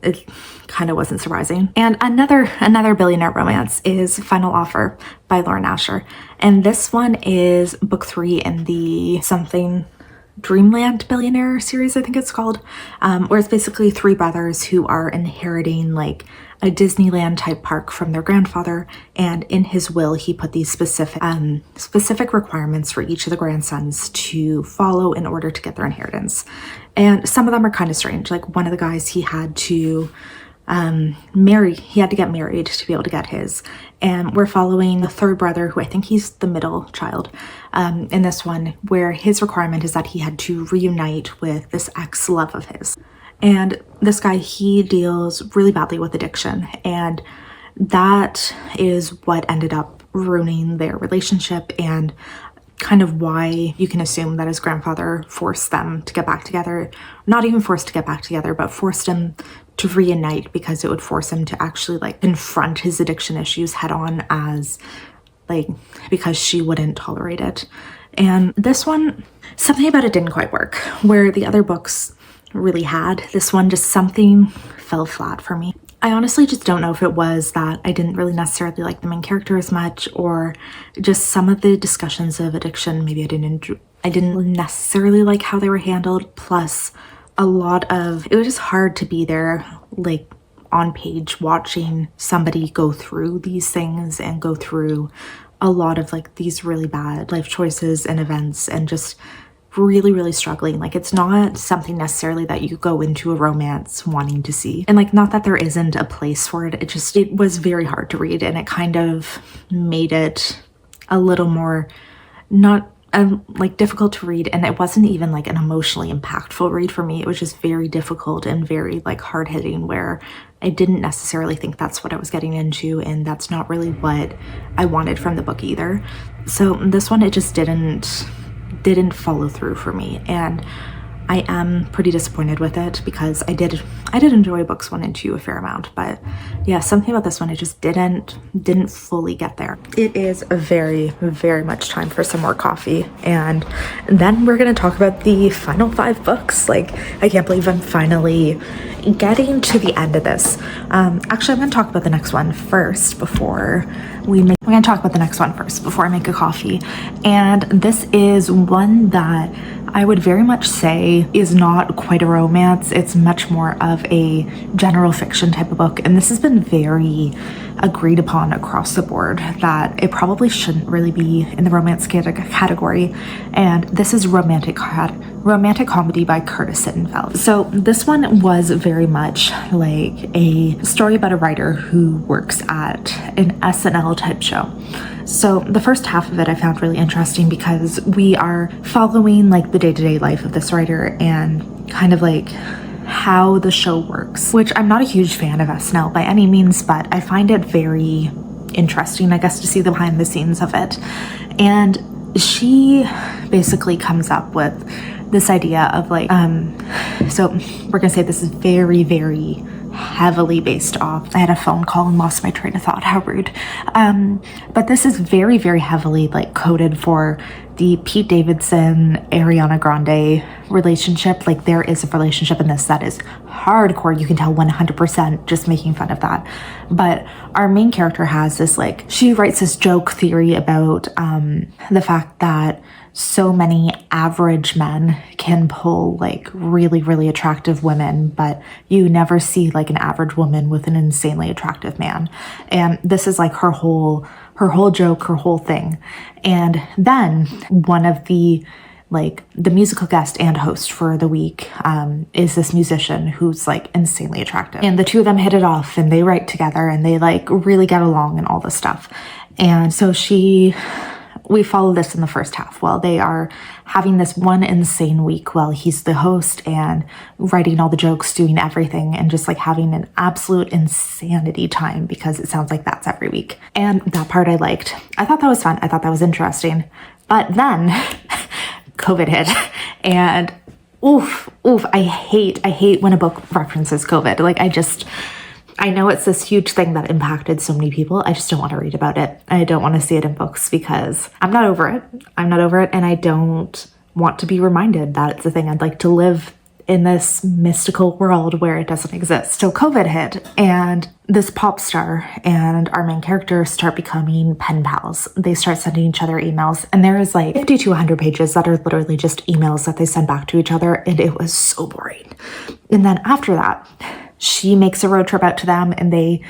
it kind of wasn't surprising. And another billionaire romance is Final Offer by Lauren Asher. And this one is book 3 in the something Dreamland Billionaire series, I think it's called, where it's basically 3 brothers who are inheriting like a Disneyland type park from their grandfather, and in his will he put these specific requirements for each of the grandsons to follow in order to get their inheritance. And some of them are kind of strange. Like one of the guys, he had to get married to be able to get his. And we're following the 3rd brother, who I think he's the middle child, in this one, where his requirement is that he had to reunite with this ex-love of his. And this guy, he deals really badly with addiction, and that is what ended up ruining their relationship, and kind of why you can assume that his grandfather forced them to get back together. Not even forced to get back together, but forced him to reunite, because it would force him to actually like confront his addiction issues head on, as like, because she wouldn't tolerate it. And this one, something about it didn't quite work, where the other books really had. This one, just something fell flat for me. I honestly just don't know if it was that I didn't really necessarily like the main character as much, or just some of the discussions of addiction, maybe I didn't necessarily like how they were handled. Plus it was just hard to be there like on page watching somebody go through these things and go through a lot of like these really bad life choices and events, and just really struggling. Like, it's not something necessarily that you go into a romance wanting to see. And like, not that there isn't a place for it, it was very hard to read, and it kind of made it a little more not like difficult to read. And it wasn't even like an emotionally impactful read for me. It was just very difficult and very like hard-hitting, where I didn't necessarily think that's what I was getting into, and that's not really what I wanted from the book either. So this one, it just didn't follow through for me, and I am pretty disappointed with it, because I did enjoy books 1 and 2 a fair amount. But yeah, something about this one, it just didn't fully get there. It is very much time for some more coffee, and then we're gonna talk about the final 5 books. Like, I can't believe I'm finally getting to the end of this. Actually, I'm gonna talk about the next one first before we're gonna talk about the next one first before I make a coffee. And this is one that I would very much say is not quite a romance. It's much more of a general fiction type of book, and this has been very agreed upon across the board that it probably shouldn't really be in the romance category. And this is romantic comedy by Curtis Sittenfeld. So this one was very much like a story about a writer who works at an SNL type show. So the first half of it I found really interesting, because we are following like the day-to-day life of this writer and kind of like how the show works, which I'm not a huge fan of SNL by any means, but I find it very interesting, I guess, to see the behind the scenes of it. And she basically comes up with this idea of like, so we're gonna say this is very heavily based off. I had a phone call and lost my train of thought, how rude. But this is very heavily like coded for the Pete Davidson, Ariana Grande relationship. Like, there is a relationship in this that is hardcore. You can tell 100% just making fun of that. But our main character has this, like, she writes this joke theory about the fact that so many average men can pull like really attractive women, but you never see like an average woman with an insanely attractive man. And this is like her whole joke, her whole thing. And then one of the musical guest and host for the week is this musician who's like insanely attractive. And the two of them hit it off, and they write together, and they like really get along and all this stuff. And so we follow this in the first half while they are having this one insane week while he's the host and writing all the jokes, doing everything, and just like having an absolute insanity time, because it sounds like that's every week. And that part I liked. I thought that was fun. I thought that was interesting. But then COVID hit, and oof, I hate when a book references COVID. Like, I know it's this huge thing that impacted so many people. I just don't want to read about it. I don't want to see it in books, because I'm not over it. And I don't want to be reminded that it's a thing. I'd like to live in this mystical world where it doesn't exist. So COVID hit, and this pop star and our main character start becoming pen pals. They start sending each other emails, and there is like 50 to 100 pages that are literally just emails that they send back to each other, and it was so boring. And then after that, she makes a road trip out to them, and they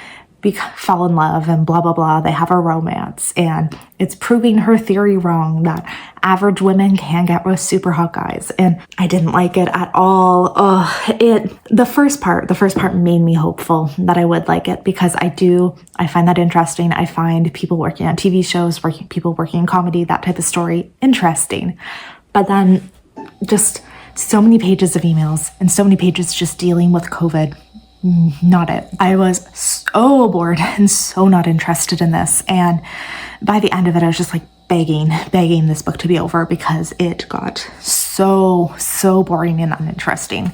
fall in love and blah, blah, blah. They have a romance, and it's proving her theory wrong that average women can get with super hot guys. And I didn't like it at all. The first part made me hopeful that I would like it, because I find that interesting. I find people working on TV shows, people working in comedy, that type of story interesting. But then just so many pages of emails and so many pages just dealing with COVID. Not it. I was so bored and so not interested in this. And by the end of it, I was just like begging this book to be over, because it got so boring and uninteresting.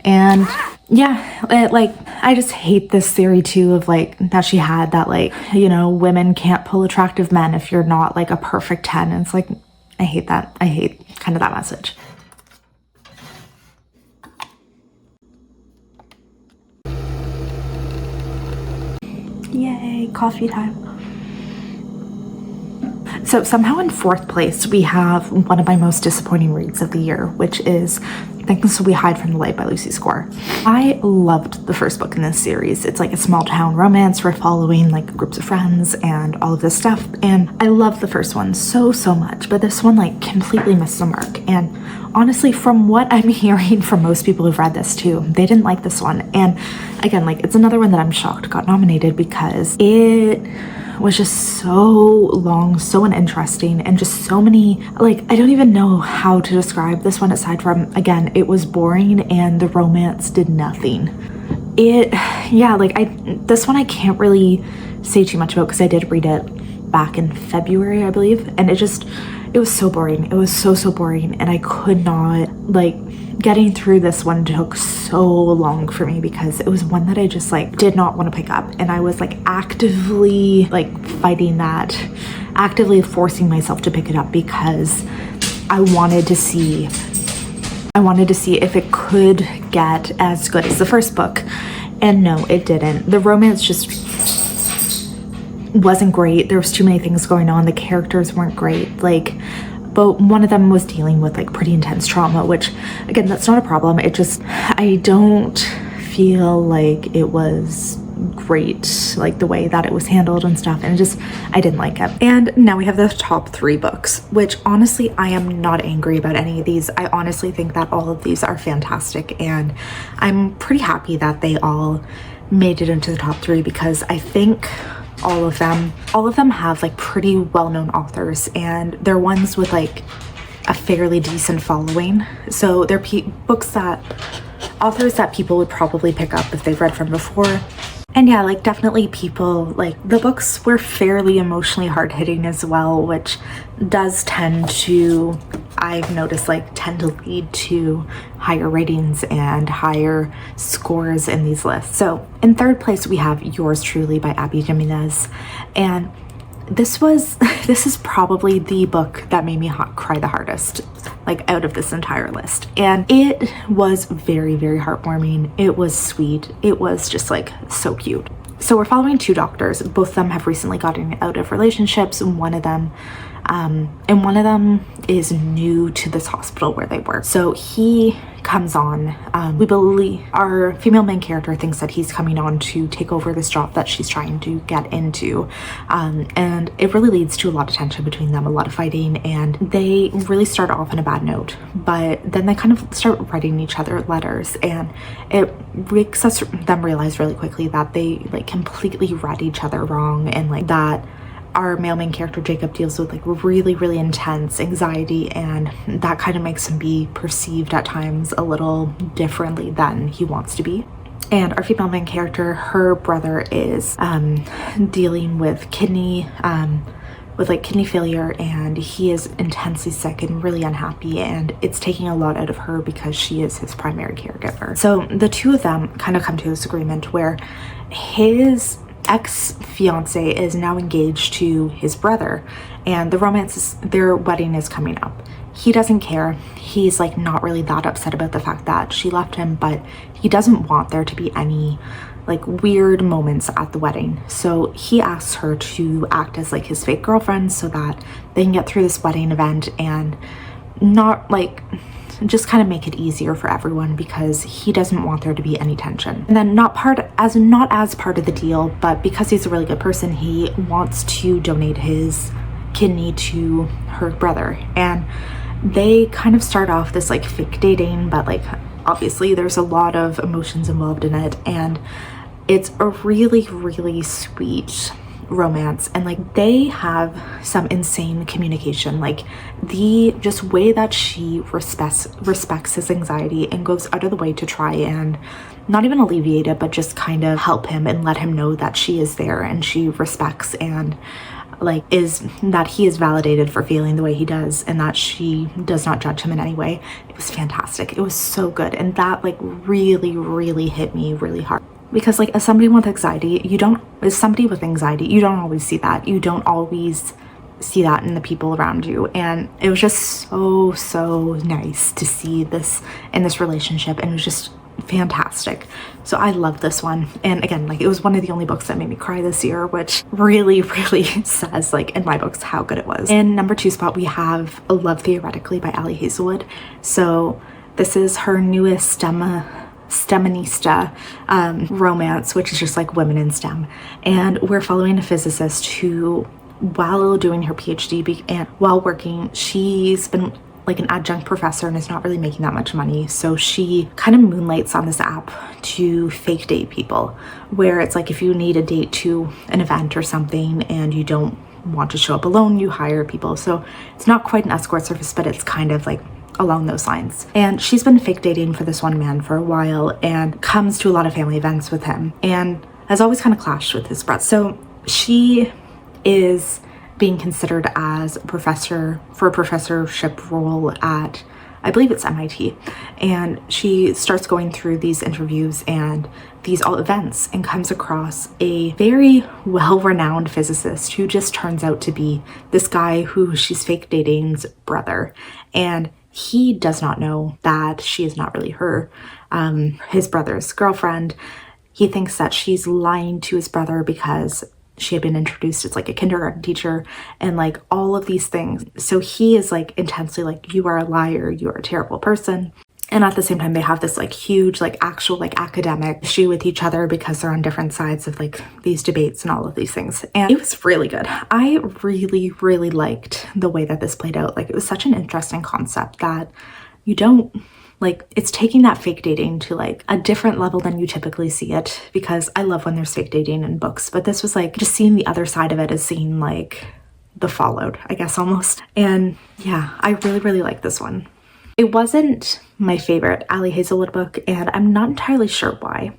And yeah, I just hate this theory too of like that she had that like, you know, women can't pull attractive men if you're not like a perfect 10. And it's like, I hate that. I hate kind of that message. Yay, coffee time. So somehow in fourth place, we have one of my most disappointing reads of the year, which is Things We Hide from the Light by Lucy Score. I loved the first book in this series. It's like a small town romance. We're following like groups of friends and all of this stuff. And I loved the first one so much, but this one like completely missed the mark. And honestly, from what I'm hearing from most people who've read this too, they didn't like this one. And again, like it's another one that I'm shocked got nominated, because it was just so long, so uninteresting, and just so many, like, I don't even know how to describe this one aside from, again, it was boring and the romance did nothing. This one I can't really say too much about, because I did read it back in February, I believe, and it was so boring. It was so boring, and I could not, like, getting through this one took so long for me, because it was one that I just like did not want to pick up, and I was like actively like fighting that, actively forcing myself to pick it up, because I wanted to see if it could get as good as the first book. And no, it didn't. The romance just wasn't great. There was too many things going on. The characters weren't great. But one of them was dealing with like pretty intense trauma, which again, that's not a problem. I don't feel like it was great, like the way that it was handled and stuff. And I didn't like it. And now we have the top 3 books, which honestly, I am not angry about any of these. I honestly think that all of these are fantastic. And I'm pretty happy that they all made it into the top 3, because I think all of them have like pretty well-known authors, and they're ones with like a fairly decent following. So they're authors that people would probably pick up if they've read from before. And yeah, like definitely people, like the books were fairly emotionally hard-hitting as well, which does tend to, I've noticed, like tend to lead to higher ratings and higher scores in these lists. So in third place, we have Yours Truly by Abby Jimenez. And this is probably the book that made me cry the hardest, like out of this entire list. And it was very heartwarming. It was sweet. It was just like so cute. So we're following 2 doctors. Both of them have recently gotten out of relationships. One of them is new to this hospital where they work. So he comes on, we believe our female main character thinks that he's coming on to take over this job that she's trying to get into. And it really leads to a lot of tension between them, a lot of fighting, and they really start off on a bad note, but then they kind of start writing each other letters, and it makes them realize really quickly that they like completely read each other wrong, and like that our male main character Jacob deals with like really intense anxiety, and that kind of makes him be perceived at times a little differently than he wants to be. And our female main character, her brother is dealing with kidney failure, and he is intensely sick and really unhappy, and it's taking a lot out of her because she is his primary caregiver. So the 2 of them kind of come to this agreement where his ex-fiance is now engaged to his brother, and their wedding is coming up. he doesn't care. He's like not really that upset about the fact that she left him, but he doesn't want there to be any like weird moments at the wedding. So he asks her to act as like his fake girlfriend so that they can get through this wedding event and not like just kind of make it easier for everyone, because he doesn't want there to be any tension. And then not as part of the deal, but because he's a really good person, he wants to donate his kidney to her brother. And they kind of start off this like fake dating, but like obviously there's a lot of emotions involved in it, and it's a really, really sweet romance. And like they have some insane communication, like the just way that she respects his anxiety and goes out of the way to try and not even alleviate it, but just kind of help him and let him know that she is there and she respects and like that he is validated for feeling the way he does, and that she does not judge him in any way. It was fantastic. It was so good. And that like really, really hit me really hard, because like as somebody with anxiety, you don't always see that. You don't always see that in the people around you. And it was just so nice to see this in this relationship, and it was just fantastic. So I love this one. And again, like it was one of the only books that made me cry this year, which really, really says like in my books how good it was. In number 2 spot, we have A Love Theoretically by Ali Hazelwood. So this is her newest STEManista romance, which is just like women in STEM. And we're following a physicist who, while doing her PhD and while working, she's been like an adjunct professor and is not really making that much money. So she kind of moonlights on this app to fake date people, where it's like if you need a date to an event or something and you don't want to show up alone, you hire people. So it's not quite an escort service, but it's kind of like along those lines. And she's been fake dating for this one man for a while and comes to a lot of family events with him and has always kind of clashed with his brother. So she is being considered as a professor for a professorship role at, I believe it's MIT. And she starts going through these interviews and these all events and comes across a very well-renowned physicist who just turns out to be this guy who she's fake dating's brother. And he does not know that she is not really his brother's girlfriend. He thinks that she's lying to his brother because she had been introduced as like a kindergarten teacher and like all of these things. So he is like intensely like, you are a liar, you are a terrible person. And at the same time, they have this like huge, like actual like academic issue with each other because they're on different sides of like these debates and all of these things. And it was really good. I really, really liked the way that this played out. Like it was such an interesting concept that you don't like, it's taking that fake dating to like a different level than you typically see it, because I love when there's fake dating in books, but this was like just seeing the other side of it as seeing like the fallout, I guess, almost. And yeah, I really, really like this one. It wasn't my favorite Ali Hazelwood book, and I'm not entirely sure why.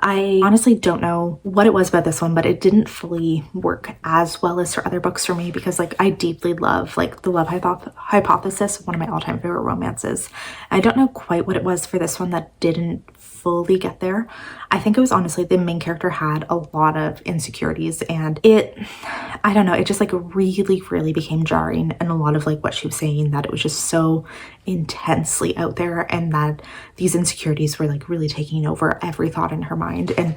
I honestly don't know what it was about this one, but it didn't fully work as well as her other books for me, because like I deeply love like The Love Hypothesis, one of my all-time favorite romances. I don't know quite what it was for this one that didn't fully get there. I think it was honestly the main character had a lot of insecurities, and I don't know, it just like really, really became jarring. And a lot of like what she was saying, that it was just so intensely out there, and that these insecurities were like really taking over every thought in her mind. And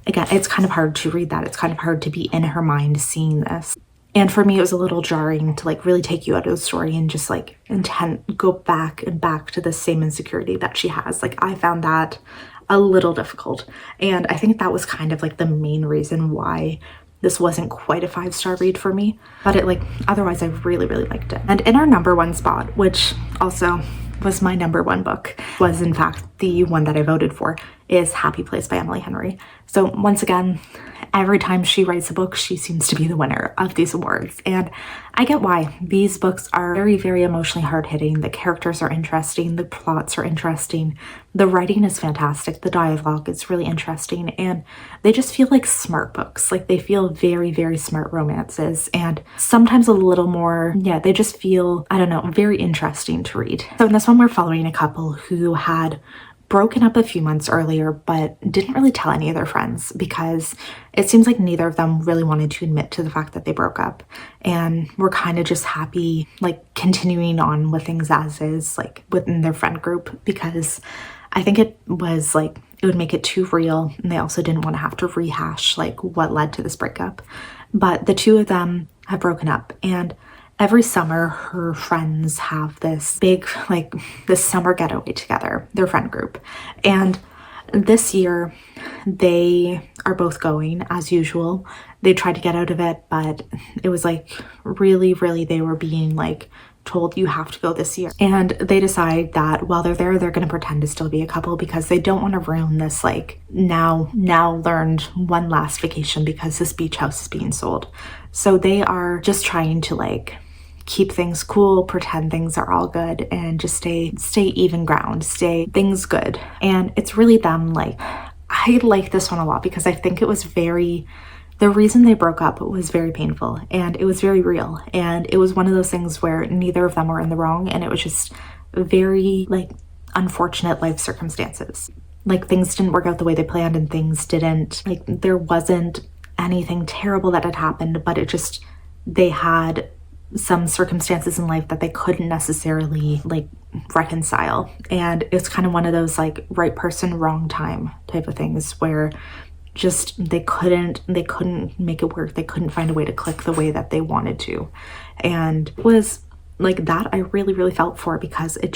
again, it's kind of hard to read that. It's kind of hard to be in her mind seeing this. And for me, it was a little jarring to like really take you out of the story and just like go back and back to the same insecurity that she has. Like I found that a little difficult. And I think that was kind of like the main reason why this wasn't quite a 5-star read for me. But it like, otherwise I really, really liked it. And in our number 1 spot, which also was my number 1 book, was in fact the one that I voted for, is Happy Place by Emily Henry. So once again, every time she writes a book, she seems to be the winner of these awards. And I get why. These books are very, very emotionally hard-hitting. The characters are interesting. The plots are interesting. The writing is fantastic. The dialogue is really interesting. And they just feel like smart books. Like they feel very, very smart romances. And sometimes a little more, they just feel, I don't know, very interesting to read. So in this one, we're following a couple who had broken up a few months earlier, but didn't really tell any of their friends because it seems like neither of them really wanted to admit to the fact that they broke up, and were kind of just happy, like continuing on with things as is, like within their friend group, because I think it was like, it would make it too real, and they also didn't want to have to rehash like what led to this breakup. But the two of them have broken up, and every summer her friends have this big, like this summer getaway together, their friend group. And this year they are both going as usual. They tried to get out of it, but it was like really, they were being like told, you have to go this year. And they decide that while they're there, they're going to pretend to still be a couple because they don't want to ruin this like now learned one last vacation because this beach house is being sold. So they are just trying to like keep things cool, pretend things are all good, and just stay even ground, stay things good. And it's really them. Like, I like this one a lot because I think it was the reason they broke up was very painful, and it was very real, and it was one of those things where neither of them were in the wrong, and it was just very like unfortunate life circumstances. Like, things didn't work out the way they planned, and things didn't, like, there wasn't anything terrible that had happened, but it just, they had some circumstances in life that they couldn't necessarily like reconcile. And it's kind of one of those like right person, wrong time type of things where just they couldn't make it work. They couldn't find a way to click the way that they wanted to. And it was like that I really felt for, because it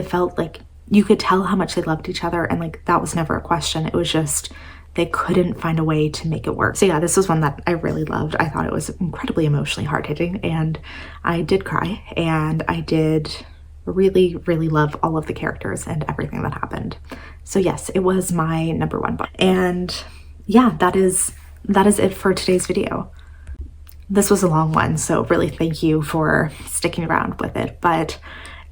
felt like you could tell how much they loved each other, and like that was never a question. It was just they couldn't find a way to make it work. So yeah, this was one that I really loved. I thought it was incredibly emotionally hard-hitting, and I did cry, and I did really love all of the characters and everything that happened. So yes, it was my number one book. And yeah, that is it for today's video. This was a long one, so really thank you for sticking around with it. But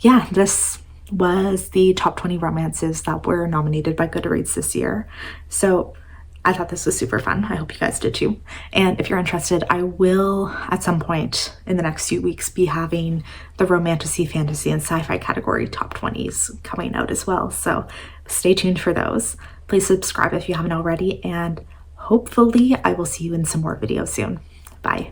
yeah, this was the top 20 romances that were nominated by Goodreads this year. So I thought this was super fun. I hope you guys did too. And if you're interested, I will at some point in the next few weeks be having the romantasy, fantasy, and sci-fi category top 20s coming out as well. So stay tuned for those. Please subscribe if you haven't already, and hopefully I will see you in some more videos soon. Bye.